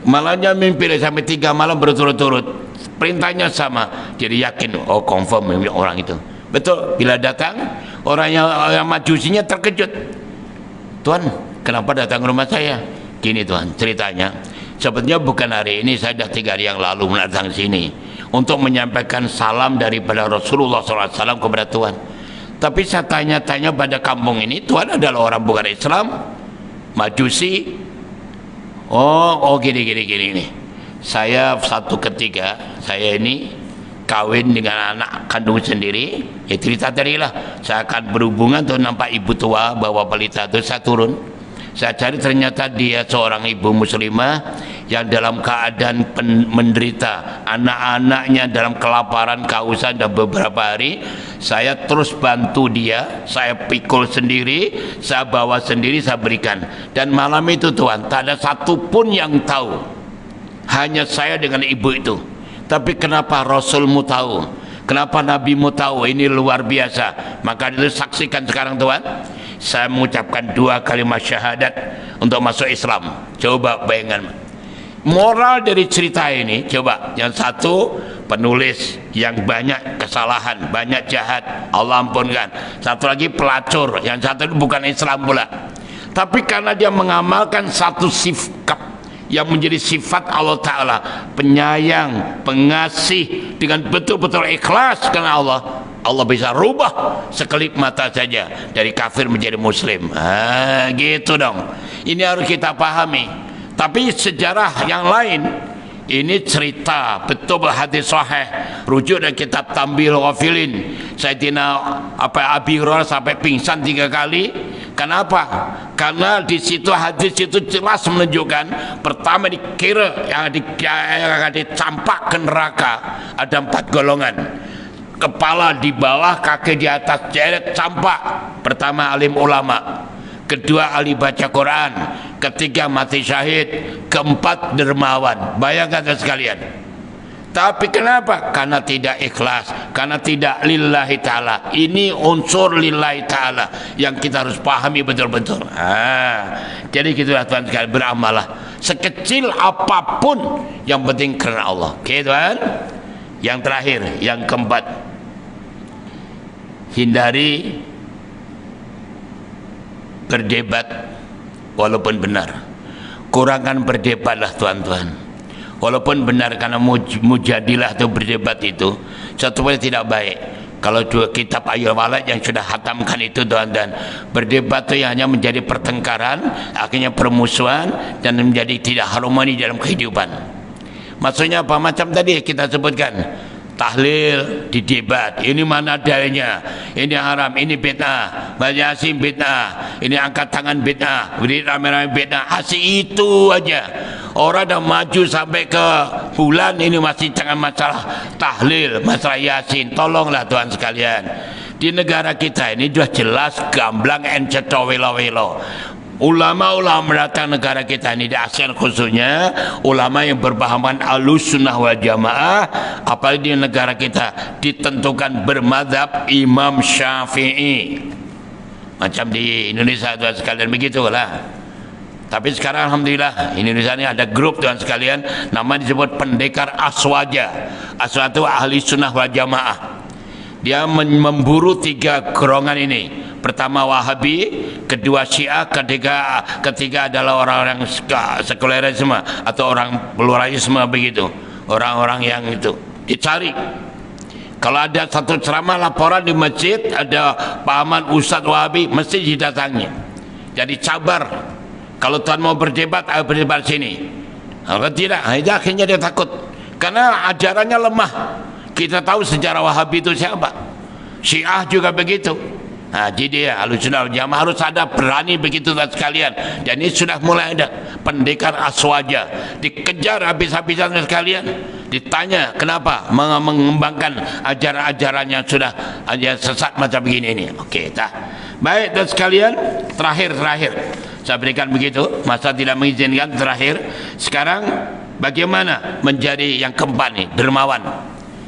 Malahnya mimpi sampai 3 malam berturut-turut, perintahnya sama, jadi yakin, oh confirm orang itu betul. Bila datang orang yang majusinya terkejut, Tuhan kenapa datang ke rumah saya? Gini Tuhan ceritanya, sebetulnya bukan hari ini, saya sudah 3 hari yang lalu datang sini untuk menyampaikan salam daripada Rasulullah SAW kepada Tuhan. Tapi saya tanya-tanya pada kampung ini, Tuhan adalah orang bukan Islam, majusi. Oh gini nih. Saya satu ketika, saya ini kawin dengan anak kandung sendiri. Ya cerita tadi lah, saya akan berhubungan tuh, nampak ibu tua bawa pelita tuh, saya turun. Saya cari, ternyata dia seorang ibu muslimah yang dalam keadaan menderita, anak-anaknya dalam kelaparan, kehausan dan beberapa hari. Saya terus bantu dia, saya pikul sendiri, saya bawa sendiri, saya berikan. Dan malam itu Tuhan, tak ada satupun yang tahu, hanya saya dengan ibu itu. Tapi kenapa Rasulmu tahu? Kenapa Nabimu tahu? Ini luar biasa. Maka itu saksikan sekarang Tuhan, saya mengucapkan 2 kalimat syahadat untuk masuk Islam. Coba bayangkan moral dari cerita ini. Coba, yang satu penulis yang banyak kesalahan, banyak jahat, Allah ampunkan. Satu lagi pelacur, yang satu bukan Islam pula, tapi karena dia mengamalkan satu sikap yang menjadi sifat Allah Ta'ala, penyayang, pengasih, dengan betul-betul ikhlas karena Allah, Allah bisa rubah sekelip mata saja dari kafir menjadi muslim. Gitu dong, ini harus kita pahami. Tapi sejarah yang lain, ini cerita betul hadis sahih, rujuk dari kitab Tambil Ghafilin. Sayyidina Abi Hurairah sampai pingsan 3 kali. Kenapa? Karena di situ hadis itu jelas menunjukkan, pertama dikira yang akan dicampak ke neraka ada 4 golongan. Kepala di bawah, kaki di atas, jeret campak. Pertama alim ulama, kedua ahli baca Quran, ketiga mati syahid, keempat dermawan. Bayangkan sekalian. Tapi kenapa? Karena tidak ikhlas, karena tidak lillahi ta'ala. Ini unsur lillahi ta'ala yang kita harus pahami betul-betul. Jadi gitulah Tuhan sekalian, beramallah sekecil apapun, yang penting karena Allah. Oke Tuhan. Yang terakhir, yang keempat, hindari berdebat walaupun benar. Kurangkan berdebatlah tuan-tuan. walaupun benar, karena mujadilah atau berdebat itu satu hal tidak baik. Kalau dua kitab ayat walad yang sudah hatamkan itu tuan-tuan, berdebat itu hanya menjadi pertengkaran, akhirnya permusuhan, dan menjadi tidak harmoni dalam kehidupan. Maksudnya apa? Macam tadi kita sebutkan, tahlil didebat, ini mana dalilnya, ini haram, ini bid'ah, baca Yasin bid'ah, ini angkat tangan bid'ah, berdiri rame-rame bid'ah, asik itu aja. Orang dah maju sampai ke bulan, ini masih jangan masalah tahlil, masalah Yasin. Tolonglah tuan sekalian, di negara kita ini sudah jelas gamblang enceto welo-welo. Ulama-ulama datang negara kita ini di ASEAN khususnya, ulama yang berpahaman Ahlussunnah wal Jamaah, apalagi di negara kita ditentukan bermadzhab Imam Syafi'i. Macam di Indonesia tuan sekalian begitulah. Tapi sekarang alhamdulillah Indonesia ini ada grup tuan sekalian, nama disebut Pendekar Aswaja. Aswaja itu ahli sunnah wal jamaah. Dia memburu tiga golongan ini. Pertama Wahabi, kedua Syiah, ketiga adalah orang-orang sekulerisme atau orang pluralisme begitu. Orang-orang yang itu dicari. Kalau ada satu ceramah laporan di masjid, ada pahaman Ustadz Wahabi, mesti didatangi. Jadi cabar. Kalau tuan mau berdebat, ayo berdebat sini. Kalau tidak, akhirnya dia takut. Karena ajarannya lemah. Kita tahu sejarah Wahabi itu siapa. Syiah juga begitu. Nah, jadi ya, Ahlussunnah wal Jamaah harus ada berani begitu tuan sekalian. Dan ini sudah mulai ada pendekar Aswaja. Dikejar habis-habisan tuan sekalian. Ditanya kenapa mengembangkan ajaran-ajarannya sudah aja sesat macam begini ini. Okey, dah. Baik tuan sekalian, terakhir. Saya berikan begitu, masa tidak mengizinkan. Terakhir, sekarang bagaimana menjadi yang keempat nih, dermawan.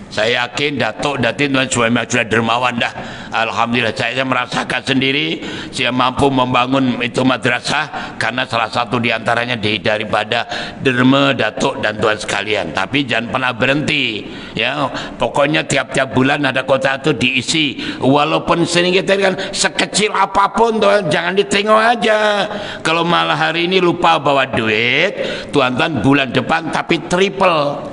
Saya yakin Datuk Datin tuan sudah dermawan dah. Alhamdulillah, saya merasakan sendiri saya mampu membangun itu madrasah karena salah satu diantaranya daripada derma Datuk dan tuan sekalian. Tapi jangan pernah berhenti ya, pokoknya tiap-tiap bulan ada kota itu diisi, walaupun sedikit kan, sekecil apapun tuan, jangan ditengok aja. Kalau malah hari ini lupa bawa duit, tuan-tuan bulan depan tapi triple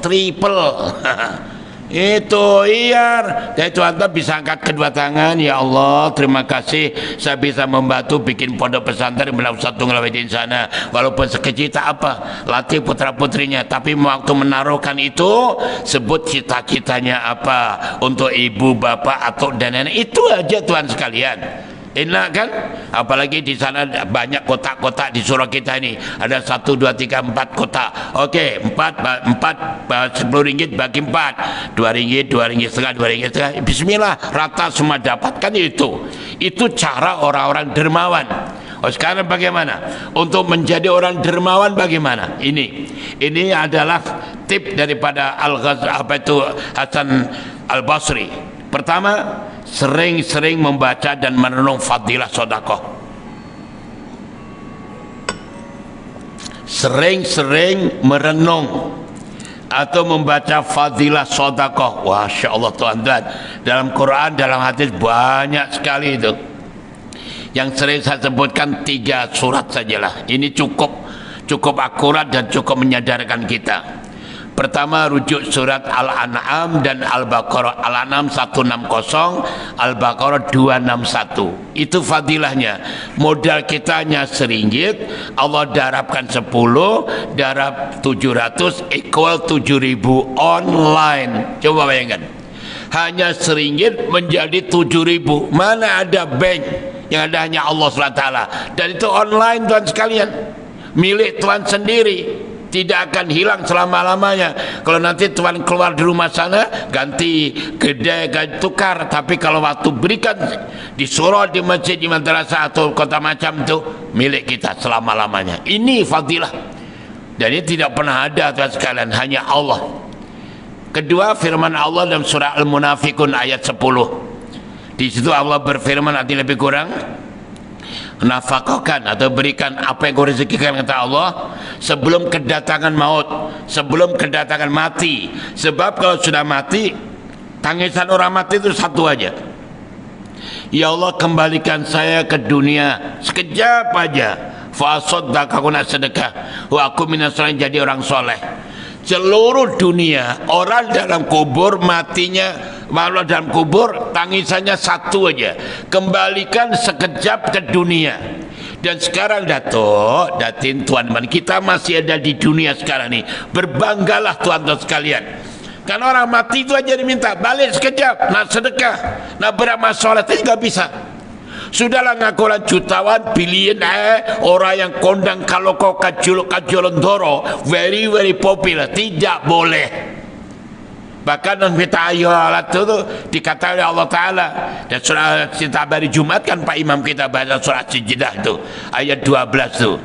itu iya. Jadi tuan-tuan bisa angkat kedua tangan, ya Allah terima kasih saya bisa membantu bikin pondok pesantren Belah Satu Ngelawedin sana, walaupun sekecil tak apa, latih putra putrinya. Tapi waktu menaruhkan itu sebut cita-citanya apa untuk ibu bapak atau dan nenek, itu aja tuan sekalian. Enak kan? Apalagi di sana banyak kotak-kotak di surau kita ini. Ada 1, 2, 3, 4 kotak. Okey, 4 10 ringgit bagi 4. 2 ringgit, 2 ringgit setengah, 2 ringgit setengah. Bismillah, rata semua dapatkan itu. Itu cara orang-orang dermawan. Oh, sekarang bagaimana? Untuk menjadi orang dermawan bagaimana? Ini adalah tip daripada Hasan Al-Basri. Pertama, sering-sering membaca dan merenung fadilah sedekah. Sering-sering merenung atau membaca fadilah sedekah. Masya Allah tuan-tuan, dalam Quran, dalam hadis banyak sekali itu. Yang sering saya sebutkan 3 surat sajalah. Ini cukup akurat dan cukup menyadarkan kita. Pertama, rujuk surat Al-An'am dan Al-Baqarah. Al-An'am 160, Al-Baqarah 261. Itu fadilahnya. Modal kita hanya RM1, Allah darabkan 10, darab 700 equal 7.000 online. Coba bayangkan, hanya RM1 menjadi 7.000. Mana ada bank, yang ada hanya Allah SWT. Dan itu online tuan sekalian, milik tuan sendiri, tidak akan hilang selama-lamanya. Kalau nanti tuan keluar di rumah sana, ganti kedai, ganti tukar. Tapi kalau waktu berikan di surau, di masjid, di madrasah atau kota macam itu, milik kita selama-lamanya. Ini fadilah. Dan ini tidak pernah ada tuan sekalian, hanya Allah. Kedua, firman Allah dalam surah Al-Munafikun ayat 10. Di situ Allah berfirman, arti lebih kurang, nafkahkan atau berikan apa yang kau rezekikan, kata Allah, sebelum kedatangan maut, sebelum kedatangan mati. Sebab kalau sudah mati, tangisan orang mati itu satu aja, ya Allah kembalikan saya ke dunia sekejap aja, fa asaddaq, aku nak sedekah, wa aku minas sholihin, jadi orang soleh. seluruh dunia orang dalam kubur matinya, malah dalam kubur tangisannya satu aja, kembalikan sekejap ke dunia. Dan sekarang Datuk, Datin, tuan-tuan, kita masih ada di dunia sekarang nih. Berbanggalah tuan-tuan sekalian. Karena orang mati itu aja diminta balik sekejap, nak sedekah, nak beramal solat, itu nggak bisa. Sudahlah ngakulan jutawan, bilion orang yang kondang kalau kau kajolon doro, very very popular, tidak boleh. Bahkan non kita ayolah itu dikatakan oleh Allah Ta'ala dan surah kita hari Jumat kan Pak Imam kita baca surah Sajdah itu ayat 12 tuh.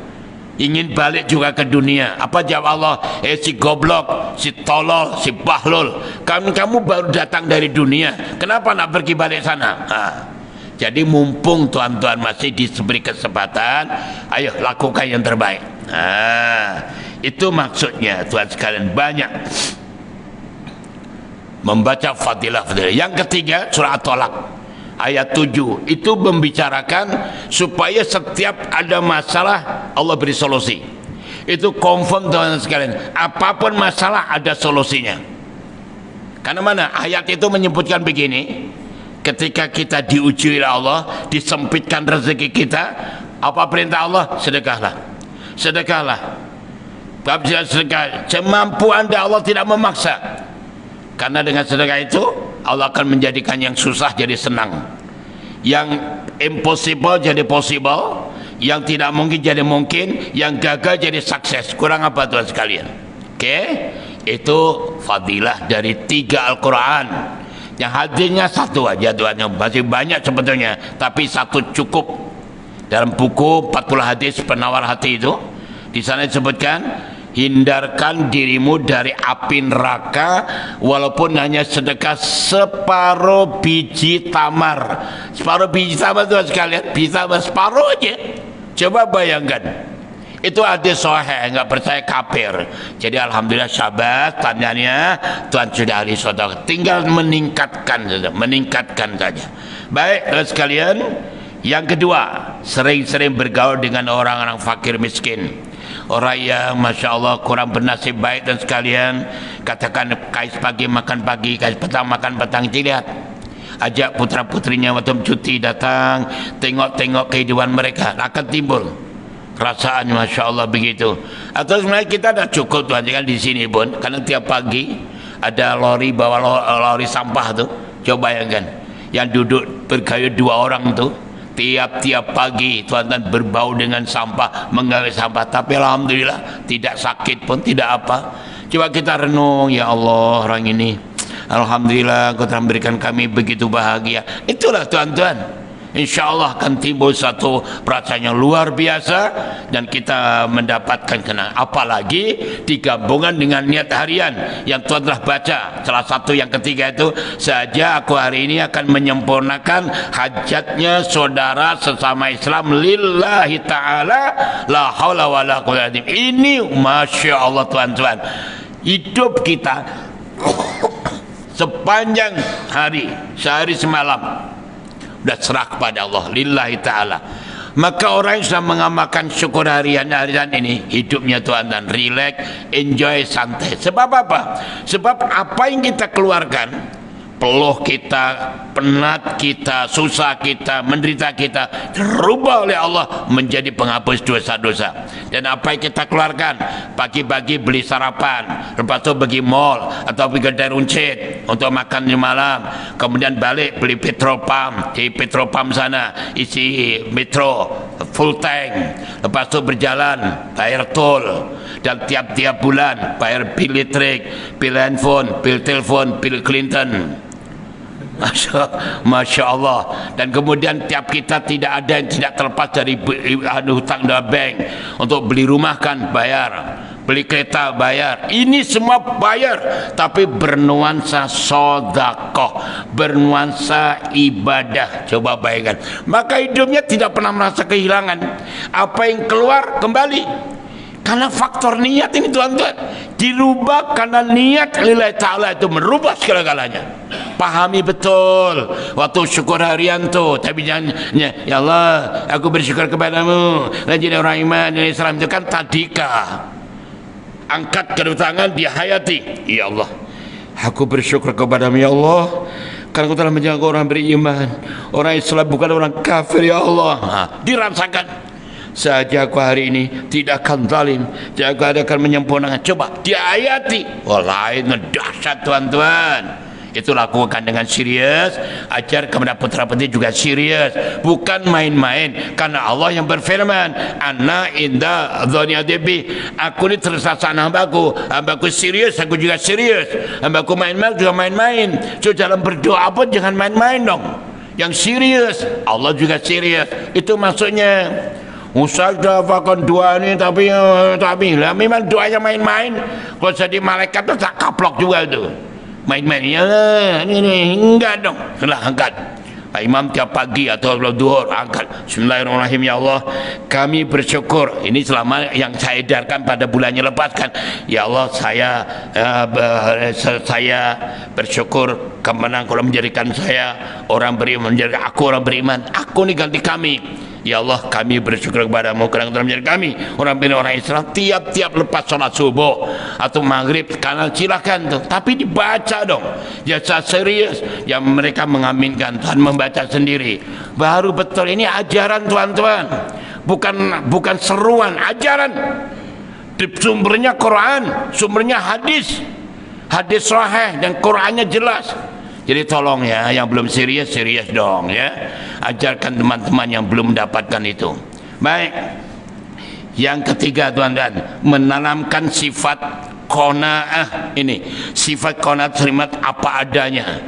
Ingin balik juga ke dunia. Apa jawab Allah? Si goblok, si tolol, si bahlul. Kamu baru datang dari dunia. Kenapa nak pergi balik sana? Jadi mumpung tuan-tuan masih diberi kesempatan, ayo lakukan yang terbaik. Itu maksudnya tuan sekalian, banyak membaca fadilah-fadilah. Yang ketiga surah At-Tolak ayat 7 itu membicarakan supaya setiap ada masalah Allah beri solusi. Itu confirm teman-teman sekalian, apapun masalah ada solusinya. Karena mana ayat itu menyebutkan begini, ketika kita diuji oleh Allah, disempitkan rezeki kita, apa perintah Allah? Sedekahlah, sedekahlah. Bab sedekah semampu anda, Allah tidak memaksa. Karena dengan sedekah itu Allah akan menjadikan yang susah jadi senang, yang impossible jadi possible, yang tidak mungkin jadi mungkin, yang gagal jadi sukses. Kurang apa tuan sekalian? Oke, itu fadilah dari 3 Al-Quran. Yang hadirnya satu aja tuan, masih banyak sebetulnya, tapi satu cukup. Dalam buku 40 hadis penawar hati itu, di sana disebutkan, hindarkan dirimu dari api neraka walaupun hanya sedekah separuh biji tamar. Separuh biji tamar tuan sekalian, bisa separuh aja. Coba bayangkan, itu hadis sahih, enggak percaya kafir. Jadi alhamdulillah sahabat, tanyanya tuan sudah ahli sedekah, tinggal meningkatkan saja, meningkatkan saja. Baik tuan sekalian, yang kedua, sering-sering bergaul dengan orang-orang fakir miskin, orang yang masya Allah kurang bernasib baik dan sekalian. Katakan kais pagi makan pagi, kais petang makan petang. Lihat, ajak putra putrinya waktu cuti datang, tengok-tengok kehidupan mereka, akan timbul perasaan masya Allah begitu. Atau sebenarnya kita dah cukup tuan, jangan di sini pun, karena tiap pagi ada lori bawa lori sampah tu. Coba bayangkan, yang duduk bergayut 2 orang tu, tiap-tiap pagi tuan-tuan berbau dengan sampah, menggawe sampah, tapi alhamdulillah tidak sakit pun, tidak apa. Coba kita renung, ya Allah, orang ini alhamdulillah Engkau telah memberikan kami begitu bahagia. Itulah tuan-tuan, insya Allah akan timbul satu perasaan yang luar biasa dan kita mendapatkan kenang. Apalagi digabungkan dengan niat harian yang Tuhan telah baca. Salah satu yang ketiga itu, saja aku hari ini akan menyempurnakan hajatnya saudara sesama Islam lillahi ta'ala la haula wa la quwwata illa billah. Ini masya Allah tuan-tuan, hidup kita sepanjang hari, sehari semalam sudah serah kepada Allah lillahi ta'ala. Maka orang yang sudah mengamalkan syukur harian ini, hidupnya tuan-tuan relax, enjoy, santai. Sebab apa? Sebab apa yang kita keluarkan, peluh kita, penat kita, susah kita, menderita kita, terubah oleh Allah menjadi penghapus dosa-dosa. Dan apa yang kita keluarkan, pagi-pagi beli sarapan, lepas itu pergi mall atau pergi kedai runcit untuk makan di malam, kemudian balik beli petrol pump, di petrol pump sana isi metro full tank, lepas itu berjalan bayar tol, dan tiap-tiap bulan bayar bil listrik, bil handphone, bil telepon, bil Clinton. Masya Allah. Dan kemudian tiap kita tidak ada yang tidak terlepas dari hutang dalam bank. Untuk beli rumah kan bayar, beli kereta bayar, ini semua bayar, tapi bernuansa sodakoh, bernuansa ibadah. Coba bayangkan, maka hidupnya tidak pernah merasa kehilangan. Apa yang keluar kembali, karena faktor niat ini tuan-tuan dirubah. Karena niat lillahi ta'ala itu merubah segala-galanya. Pahami betul waktu syukur harian tu, tapi jangan ya Allah aku bersyukur kepadamu dan jadi orang iman dan Islam, itu kan tadika. angkat kedua tangan, dihayati. Ya Allah, aku bersyukur kepadamu ya Allah, karena Kau telah menjaga orang beriman, orang Islam, bukan orang kafir ya Allah. Dirasakan saja aku hari ini tidak akan zalim, tidak akan menyempurnakan. Coba dihayati. Wallahi dahsyat tuan-tuan. Itu lakukan dengan serius, ajar kepada putra-putri juga serius, bukan main-main. Karena Allah yang berfirman, Ana inda dhoni adebi, aku ini tersasar hambaku, hambaku serius, aku juga serius, hambaku main-main juga main-main. So dalam berdoa pun jangan main-main dong, yang serius. Allah juga serius, itu maksudnya. Ustaz dah fakon doa ni tapi lah memang doanya main-main. Kalau jadi malaikat tu tak kaplok juga tu. Main-main ya ini enggak dong. Setelah angkat Pak Imam tiap pagi atau duhur angkat Bismillahirrahmanirrahim. Ya Allah, kami bersyukur ini selama yang saya edarkan pada bulannya lepaskan. Ya Allah, saya bersyukur kemenang Kau menjadikan saya orang beriman, menjadikan aku orang beriman. Aku ni ganti kami. Ya Allah, kami bersyukur kepadamu kerana telah menjadikan kami orang Islam. Tiap-tiap lepas sholat subuh atau maghrib, karena silakan tuh, tapi dibaca dong. Jasa serius yang mereka mengaminkan, Tuhan membaca sendiri. Baru betul ini ajaran tuan-tuan, bukan seruan, ajaran. Sumbernya Quran, sumbernya hadis sahih dan Qurannya jelas. Jadi tolong ya, yang belum serius dong ya. Ajarkan teman-teman yang belum mendapatkan itu. Baik. Yang ketiga tuan-tuan, menanamkan sifat qanaah ini. Sifat qanaah, terima apa adanya.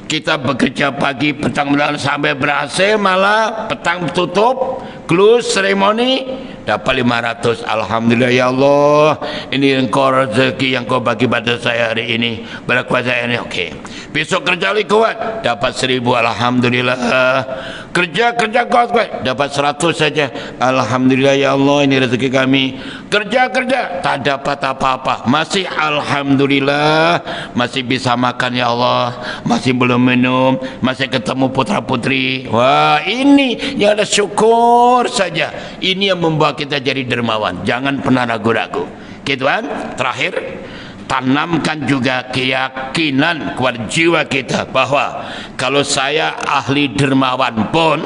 Kita bekerja pagi, petang malam sampai berhasil, malah petang tutup, close seremoni, dapat 500. Alhamdulillah ya Allah, ini Engkau rezeki yang Kau bagi pada saya hari ini, berkuasa ini. Okey, besok kerja lagi kuat, dapat 1000. Alhamdulillah. Kerja kuat, dapat 100 saja. Alhamdulillah ya Allah, ini rezeki kami. Kerja tak dapat apa-apa, masih alhamdulillah, masih bisa makan ya Allah, masih belum minum, masih ketemu putra-putri. Wah, ini yang ada syukur saja. Ini yang membuat kita jadi dermawan. Jangan pernah ragu-ragu. Gitu kan? Terakhir, tanamkan juga keyakinan kepada jiwa kita bahwa kalau saya ahli dermawan pun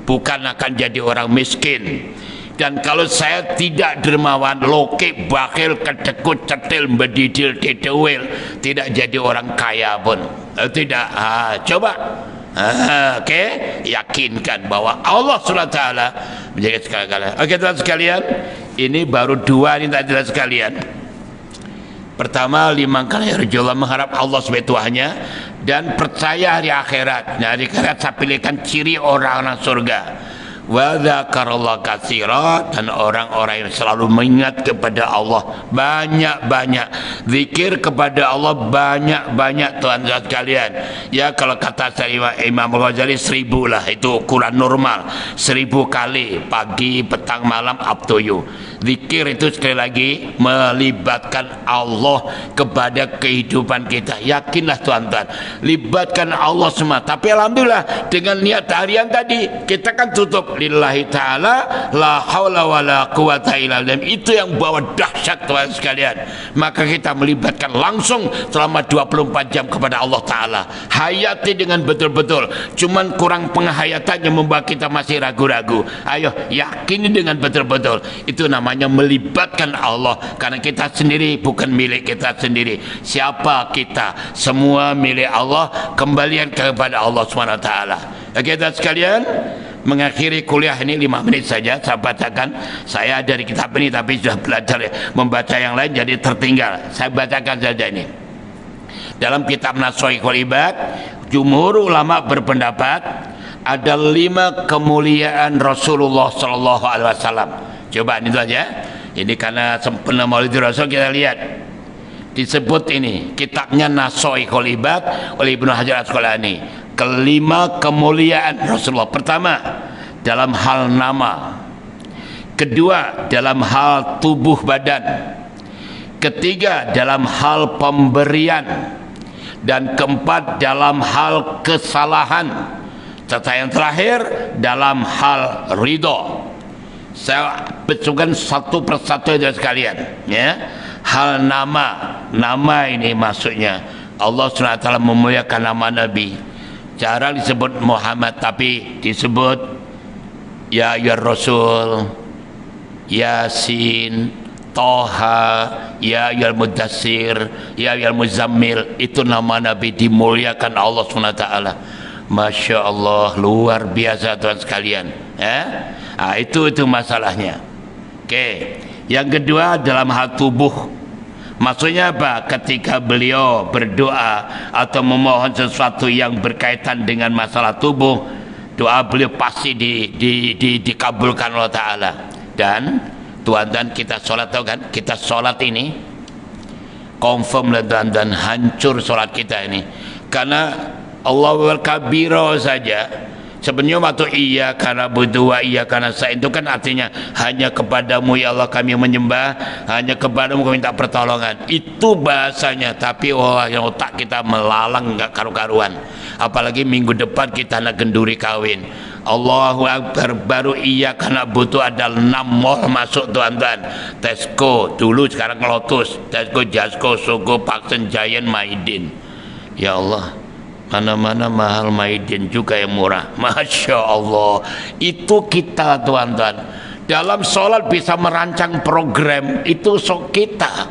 bukan akan jadi orang miskin. Dan kalau saya tidak dermawan, lokek, bakhil, kedekut, cetil, bedidil, titewil, tidak jadi orang kaya pun. Tidak. Coba. Okey, yakinkan bahwa Allah SWT menjaga segala-galanya. Okey tuan sekalian, ini baru 2 ni tak jelas sekalian. Pertama, 5 kali Rasulullah mengharap Allah sebagai Tuhannya dan percaya hari akhirat. Nah, hari akhirat saya pilihkan ciri orang-orang surga. Wa dzakarallahu katsiran, dan orang-orang yang selalu mengingat kepada Allah banyak-banyak, zikir kepada Allah banyak-banyak tuan-tuan sekalian. Ya, kalau kata saya Imam Ghazali 1000 lah, itu ukuran normal. 1000 kali pagi, petang, malam, up to you. Zikir itu sekali lagi melibatkan Allah kepada kehidupan kita. Yakinlah tuan-tuan, libatkan Allah semua. Tapi alhamdulillah dengan niat harian tadi kita kan tutup lillahi ta'ala, la haula wa la quwata illa billah. Itu yang bawa dahsyat tuan sekalian. Maka kita melibatkan langsung selama 24 jam kepada Allah Ta'ala. Hayati dengan betul-betul. Cuman kurang penghayatan yang membuat kita masih ragu-ragu. Ayo yakini dengan betul-betul. Itu namanya melibatkan Allah. Karena kita sendiri bukan milik kita sendiri. Siapa kita? Semua milik Allah, kembalian kepada Allah SWT. Oke tuan sekalian, mengakhiri kuliah ini 5 menit saja saya bacakan. Saya dari kitab ini tapi sudah belajar membaca yang lain jadi tertinggal. Saya bacakan saja ini. Dalam kitab Nashaikhul Ibad, jumhur ulama berpendapat ada 5 kemuliaan Rasulullah sallallahu alaihi wasallam. Coba ini saja. Ini karena sempurna Maulid Rasul, kita lihat. Disebut ini kitabnya Nashaikhul Ibad oleh Ibnu Hajar Asqalani. Kelima kemuliaan Rasulullah. Pertama, dalam hal nama. Kedua, dalam hal tubuh badan. Ketiga, dalam hal pemberian. Dan keempat, dalam hal kesalahan. Serta yang terakhir, dalam hal ridho. Saya betulkan satu persatu dari sekalian, ya. hal nama ini maksudnya Allah SWT memuliakan nama Nabi. Jarang disebut Muhammad, tapi disebut ya Rasul, Yasin, Toha, ya Mudassir, ya Muzammil. Itu nama Nabi, dimuliakan Allah SWT. Masya Allah, luar biasa Tuhan sekalian. Itu masalahnya. Oke. Yang kedua, dalam hal tubuh. Maksudnya apa? Ketika beliau berdoa atau memohon sesuatu yang berkaitan dengan masalah tubuh, doa beliau pasti dikabulkan Allah Ta'ala. Dan tuan-tuan, kita sholat, tahu kan? Kita sholat ini confirm dan hancur sholat kita ini, karena Allahu Akbar saja. Sebenarnya waktu iya karena berdua, iya karena saya itu kan artinya hanya kepadamu ya Allah kami menyembah, hanya kepadamu kami minta pertolongan. Itu bahasanya. Tapi yang otak kita melalang nggak karu-karuan. Apalagi minggu depan kita nak genduri kawin. Allahu Akbar, baru iya karena butuh ada 6 mall masuk tuan-tuan. Tesco dulu, sekarang Lotus, Tesco, Jasko, Sogo, Paksen, Giant, Maidin. Ya Allah, mana-mana mahal, Maidin juga yang murah. Masya Allah. Itu kita tuan-tuan, dalam sholat bisa merancang program. Itu kita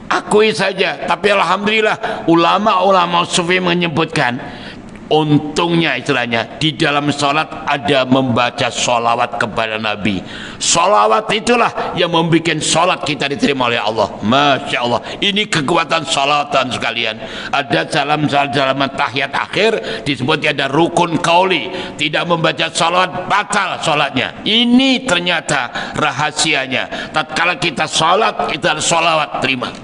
akui saja. Tapi alhamdulillah ulama-ulama sufi menyebutkan, untungnya istilahnya di dalam sholat ada membaca sholawat kepada Nabi. Sholawat itulah yang membuat sholat kita diterima oleh Allah. Masya Allah, ini kekuatan sholatan sekalian. Ada dalam tahiyat akhir disebut ada rukun qauli, tidak membaca sholawat batal sholatnya. Ini ternyata rahasianya. Tatkala kita sholat itu ada sholawat, terima.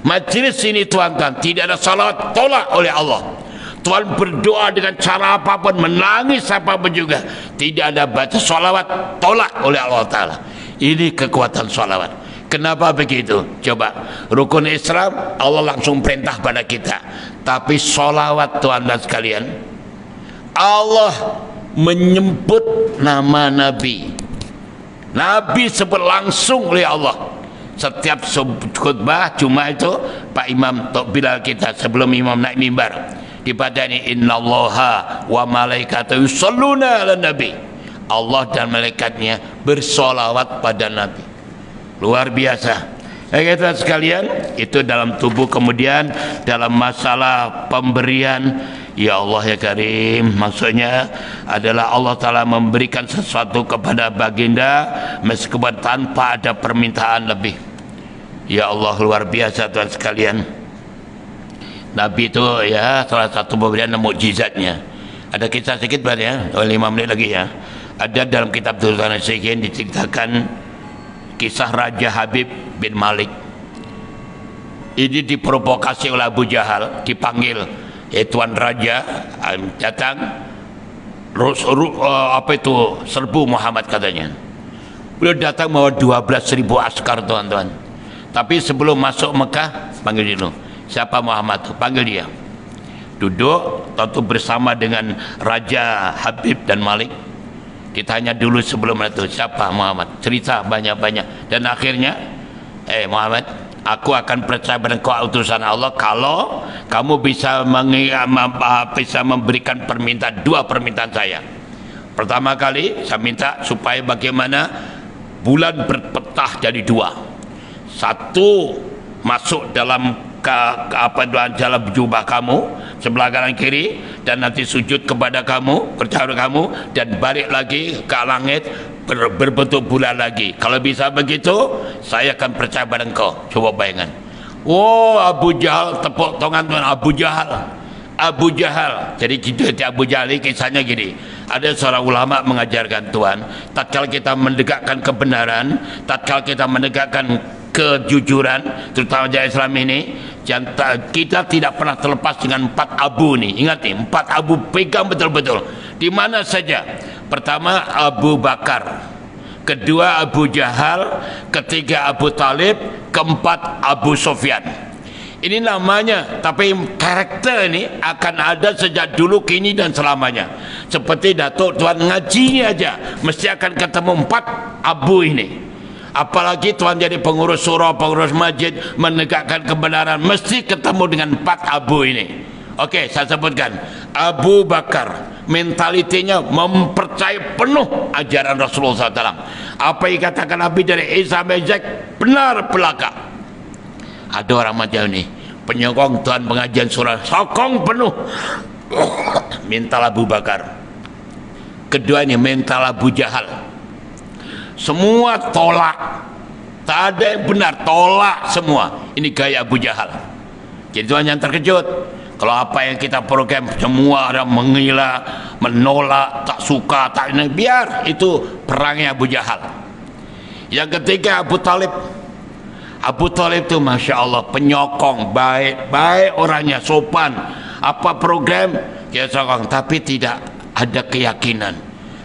Majelis ini tuan-tuan tidak ada sholawat, tolak oleh Allah. Tuhan berdoa dengan cara apapun, menangis apapun juga, tidak ada baca sholawat, tolak oleh Allah Ta'ala. Ini kekuatan sholawat. Kenapa begitu? Coba, rukun Islam Allah langsung perintah pada kita. Tapi sholawat tuan dan sekalian, Allah menyebut nama Nabi. Nabi sebut langsung oleh Allah. Setiap khutbah Jumat itu Pak Imam Tok Bilal kita sebelum Imam naik mimbar dipadani, innallaha wa malaikatahu yusholluna ala nabi. Allah dan malaikatnya bersolawat pada Nabi. Luar biasa. Kita sekalian, itu dalam tubuh. Kemudian dalam masalah pemberian, ya Allah ya Karim, maksudnya adalah Allah Ta'ala memberikan sesuatu kepada baginda meskipun tanpa ada permintaan lebih. Ya Allah, luar biasa Tuhan sekalian. Nabi itu ya salah satu pemberian mukjizatnya. Ada kisah sedikit ya, 5 menit lagi ya. Ada dalam kitab Tulisan Syikin diceritakan kisah Raja Habib bin Malik. Ini diprovokasi oleh Abu Jahal, dipanggil, Tuan Raja datang, serbu Muhammad katanya. Beliau datang bawa 12.000 askar tuan-tuan. Tapi sebelum masuk Mekah, panggil dulu. Siapa Muhammad itu? Panggil dia. Duduk, tentu bersama dengan Raja Habib dan Malik. Ditanya dulu sebelum itu, siapa Muhammad? Cerita banyak-banyak. Dan akhirnya, Muhammad, aku akan percaya pada kau utusan Allah kalau kamu bisa memberikan permintaan, 2 permintaan saya. Pertama kali, saya minta supaya bagaimana bulan berpetah jadi 2. 1 masuk dalam dalam jubah kamu sebelah kanan kiri, dan nanti sujud kepada kamu, percaya kamu, dan balik lagi ke langit berbentuk bulan lagi. Kalau bisa begitu, saya akan percaya pada engkau. Coba bayangkan. Abu Jahal, tepuk tangan tuan. Abu Jahal. Jadi Abu Jahal ini kisahnya gini. Ada seorang ulama mengajarkan tuan, tatkala kita menegakkan kebenaran, tatkala kita menegakkan kejujuran, terutama di Islam ini, kita tidak pernah terlepas dengan 4 abu nih. Ingat nih, 4 abu, pegang betul-betul di mana saja. Pertama Abu Bakar, kedua Abu Jahal, ketiga Abu Talib, keempat Abu Sufyan. Ini namanya, tapi karakter ini akan ada sejak dulu, kini, dan selamanya. Seperti Datuk Tuan ngaji aja mesti akan ketemu 4 abu ini. Apalagi tuan jadi pengurus surau, pengurus masjid, menegakkan kebenaran, mesti ketemu dengan 4 abu ini. Okey, saya sebutkan. Abu Bakar mentalitinya mempercayai penuh ajaran Rasulullah SAW. Apa yang katakan Nabi dari Isa bin Zaid benar belaka. Ada orang macam ni, penyokong tuan pengajian surah, sokong penuh mental Abu Bakar. Kedua ini mental Abu Jahal, semua tolak, tak ada yang benar, tolak semua. Ini gaya Abu Jahal. Jadi tuan yang terkejut kalau apa yang kita program semua ada mengira, menolak, tak suka, tak ini, biar itu perangnya Abu Jahal. Yang ketiga Abu Talib. Abu Talib itu Masya Allah penyokong, baik orangnya, sopan, apa program dia sokong, tapi tidak ada keyakinan,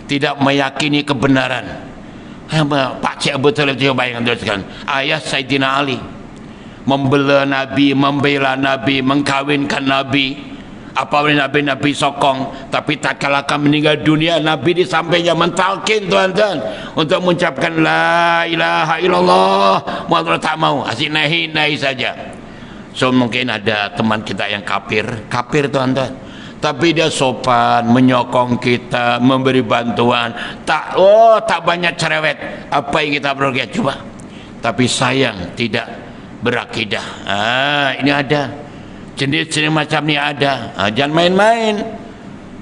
tidak meyakini kebenaran. Pak Cik Abu Talib itu bayangkan teruskan, ayah Sayyidina Ali membela Nabi, membela Nabi, mengkawinkan Nabi, apa boleh Nabi sokong, tapi tak kala akan meninggal dunia, Nabi di sampingnya mentalkin tuan-tuan untuk mengucapkan la ilaha illallah, Muhammad tak mau, asyik nahi saja. So mungkin ada teman kita yang kafir tuan-tuan, tapi dia sopan, menyokong kita, memberi bantuan, tak banyak cerewet, apa yang kita perlu coba, tapi sayang tidak berakidah. Ini ada jenis-jenis macam ni ada. Jangan main-main.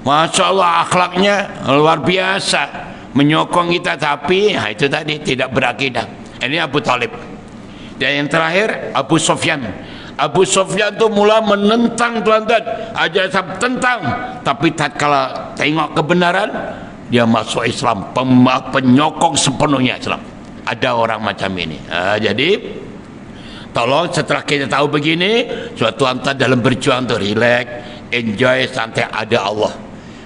Masya Allah akhlaknya luar biasa, menyokong kita, tapi itu tadi tidak berakidah. Ini Abu Talib. Dan yang terakhir Abu Sufyan. Abu Sufyan tu mula menentang tuan-tuan, ajaran tentang, tapi tatkala tengok kebenaran dia masuk Islam, penyokong sepenuhnya Islam. Ada orang macam ini. Jadi tolong setelah kita tahu begini, suatu tuan dalam berjuang tu relax, enjoy, santai. Ada Allah,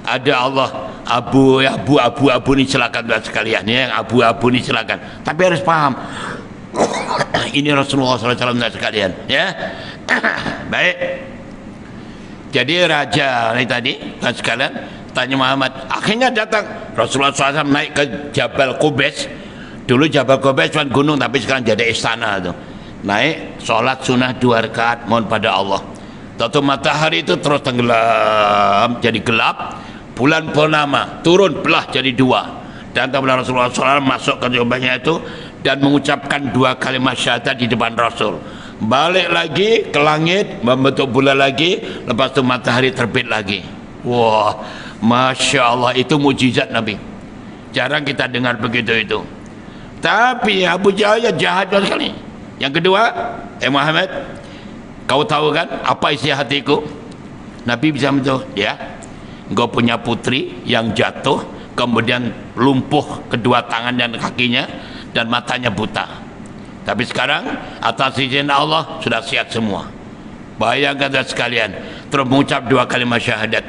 ada Allah. Abu ni silakan tuan sekalian, yang abu ni silakan, tapi harus faham ini Rasulullah SAW sekalian, ya. Baik. Jadi raja ni tadi tuan sekalian tanya Muhammad, akhirnya datang Rasulullah SAW naik ke Jabal Qubais. Dulu Jabal Qubais cuma gunung, tapi sekarang jadi istana tu. Naik, solat sunnah 2 rakaat, mohon pada Allah. Tahu matahari itu terus tenggelam, jadi gelap. Bulan purnama turun, belah jadi 2. Dan Rasulullah SAW masuk ke jubahnya itu dan mengucapkan 2 kalimat syahadat di depan Rasul. Balik lagi ke langit, membentuk bulan lagi, lepas itu matahari terbit lagi. Wah, Masya Allah, itu mukjizat Nabi. Jarang kita dengar begitu itu. Tapi Abu Jahal jahat sekali. Yang kedua, Muhammad, kau tahu kan apa isi hatiku? Nabi bisa betul, ya. Engkau punya putri yang jatuh, kemudian lumpuh kedua tangan dan kakinya, dan matanya buta. Tapi sekarang atas izin Allah sudah sihat semua. Bayangkan sekalian, terus mengucap 2 kalimat syahadat.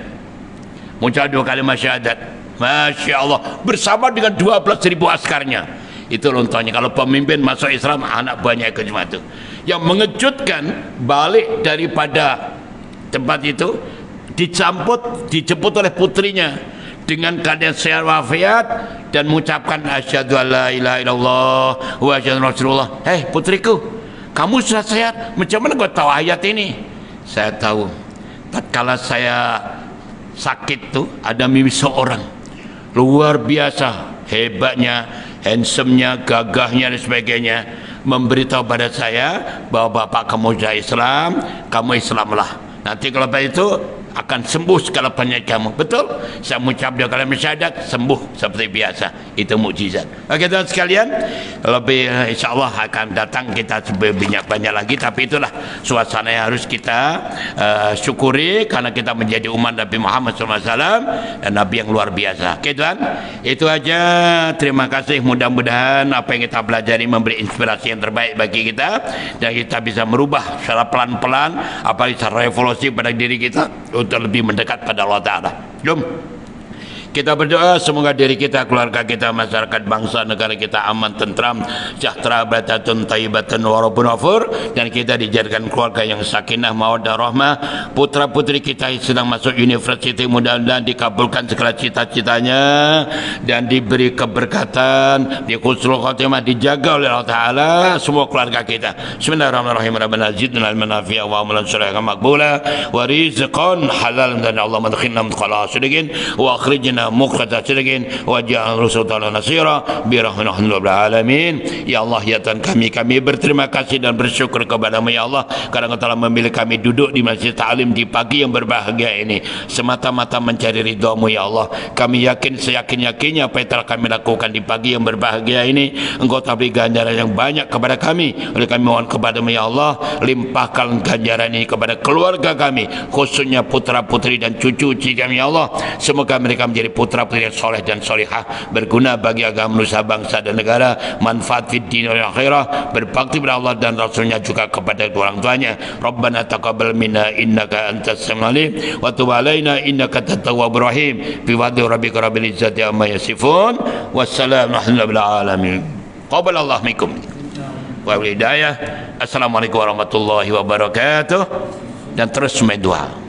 Mengucap 2 kalimat syahadat. Masya Allah, bersama dengan 12.000 askarnya. Itu lontongnya. Kalau pemimpin masuk Islam, anak banyak ikut semua itu. Yang mengejutkan, balik daripada tempat itu dijemput oleh putrinya dengan keadaan sehat walafiat dan mengucapkan asyhadu alla ilaha illallah wa asyhadu Rasulullah. Putriku, kamu sudah sehat, macam mana kau tahu ayat ini? Saya tahu, tatkala saya sakit tu ada mimpi seorang luar biasa, hebatnya, handsome-nya, gagahnya dan sebagainya, memberitahu pada saya bahwa bapak kamu sudah Islam, kamu Islamlah. Nanti kalau itu akan sembuh segala penyakit kamu. Betul? Saya mengucap 2 kalimat syahadat, sembuh seperti biasa. Itu mukjizat. Okey tuan sekalian, lebih insya-Allah akan datang kita banyak lagi, tapi itulah suasana yang harus kita syukuri karena kita menjadi umat Nabi Muhammad SAW dan Nabi yang luar biasa. Okey tuan, itu aja. Terima kasih. Mudah-mudahan apa yang kita pelajari memberi inspirasi yang terbaik bagi kita dan kita bisa merubah secara pelan-pelan, apalagi secara revolusi pada diri kita untuk lebih mendekat pada Allah Ta'ala. Jom Kita berdoa semoga diri kita, keluarga kita, masyarakat bangsa, negara kita aman, tentram, sejahtera, batatun, taibatan, warabun wafur, dan kita dijadikan keluarga yang sakinah, mawaddah, rahmah. Putra putri kita yang sedang masuk universiti, mudah-mudahan dikabulkan segala cita-citanya dan diberi keberkatan, di husnul khotimah, dijaga oleh Allah Ta'ala semua keluarga kita. Bismillahirrahmanirrahim. Rabbana zidna ilman nafi'a wa amalan shalihan maqbula wa rizqan halalan, dan Allah madkhilna mudkhala sidqin wa akhrijna muqata sidqin wa ja'al rasulana nasira bi rahmatil alamin. Ya Allah, ya Tuhan kami berterima kasih dan bersyukur kepada-Mu ya Allah, karena Engkau telah memilih kami duduk di Masjid Ta'lim di pagi yang berbahagia ini semata-mata mencari ridha-Mu ya Allah. Kami yakin seyakin-yakinnya apa yang telah kami lakukan di pagi yang berbahagia ini Engkau telah beri ganjaran yang banyak kepada kami. Oleh kami mohon kepada-Mu ya Allah, limpahkan ganjaran ini kepada keluarga kami, khususnya putra-putri dan cucu-cucu kami ya Allah. Semoga mereka menjadi putra-putri yang soleh dan solihah, berguna bagi agama, nusa, bangsa dan negara, manfaat fid din wal akhirah, berbakti kepada Allah dan Rasulnya, juga kepada orang tuanya. Rabbana taqabbal minna innaka antas samiul alim wa tub alaina innaka antat tawwabur rahim. Bi fadli rabbika rabbil izzati amma yasifun. Wassalamu alal alamin. Qabalallahu minkum wa hidayah. Assalamualaikum warahmatullahi wabarakatuh. Dan terus berdoa.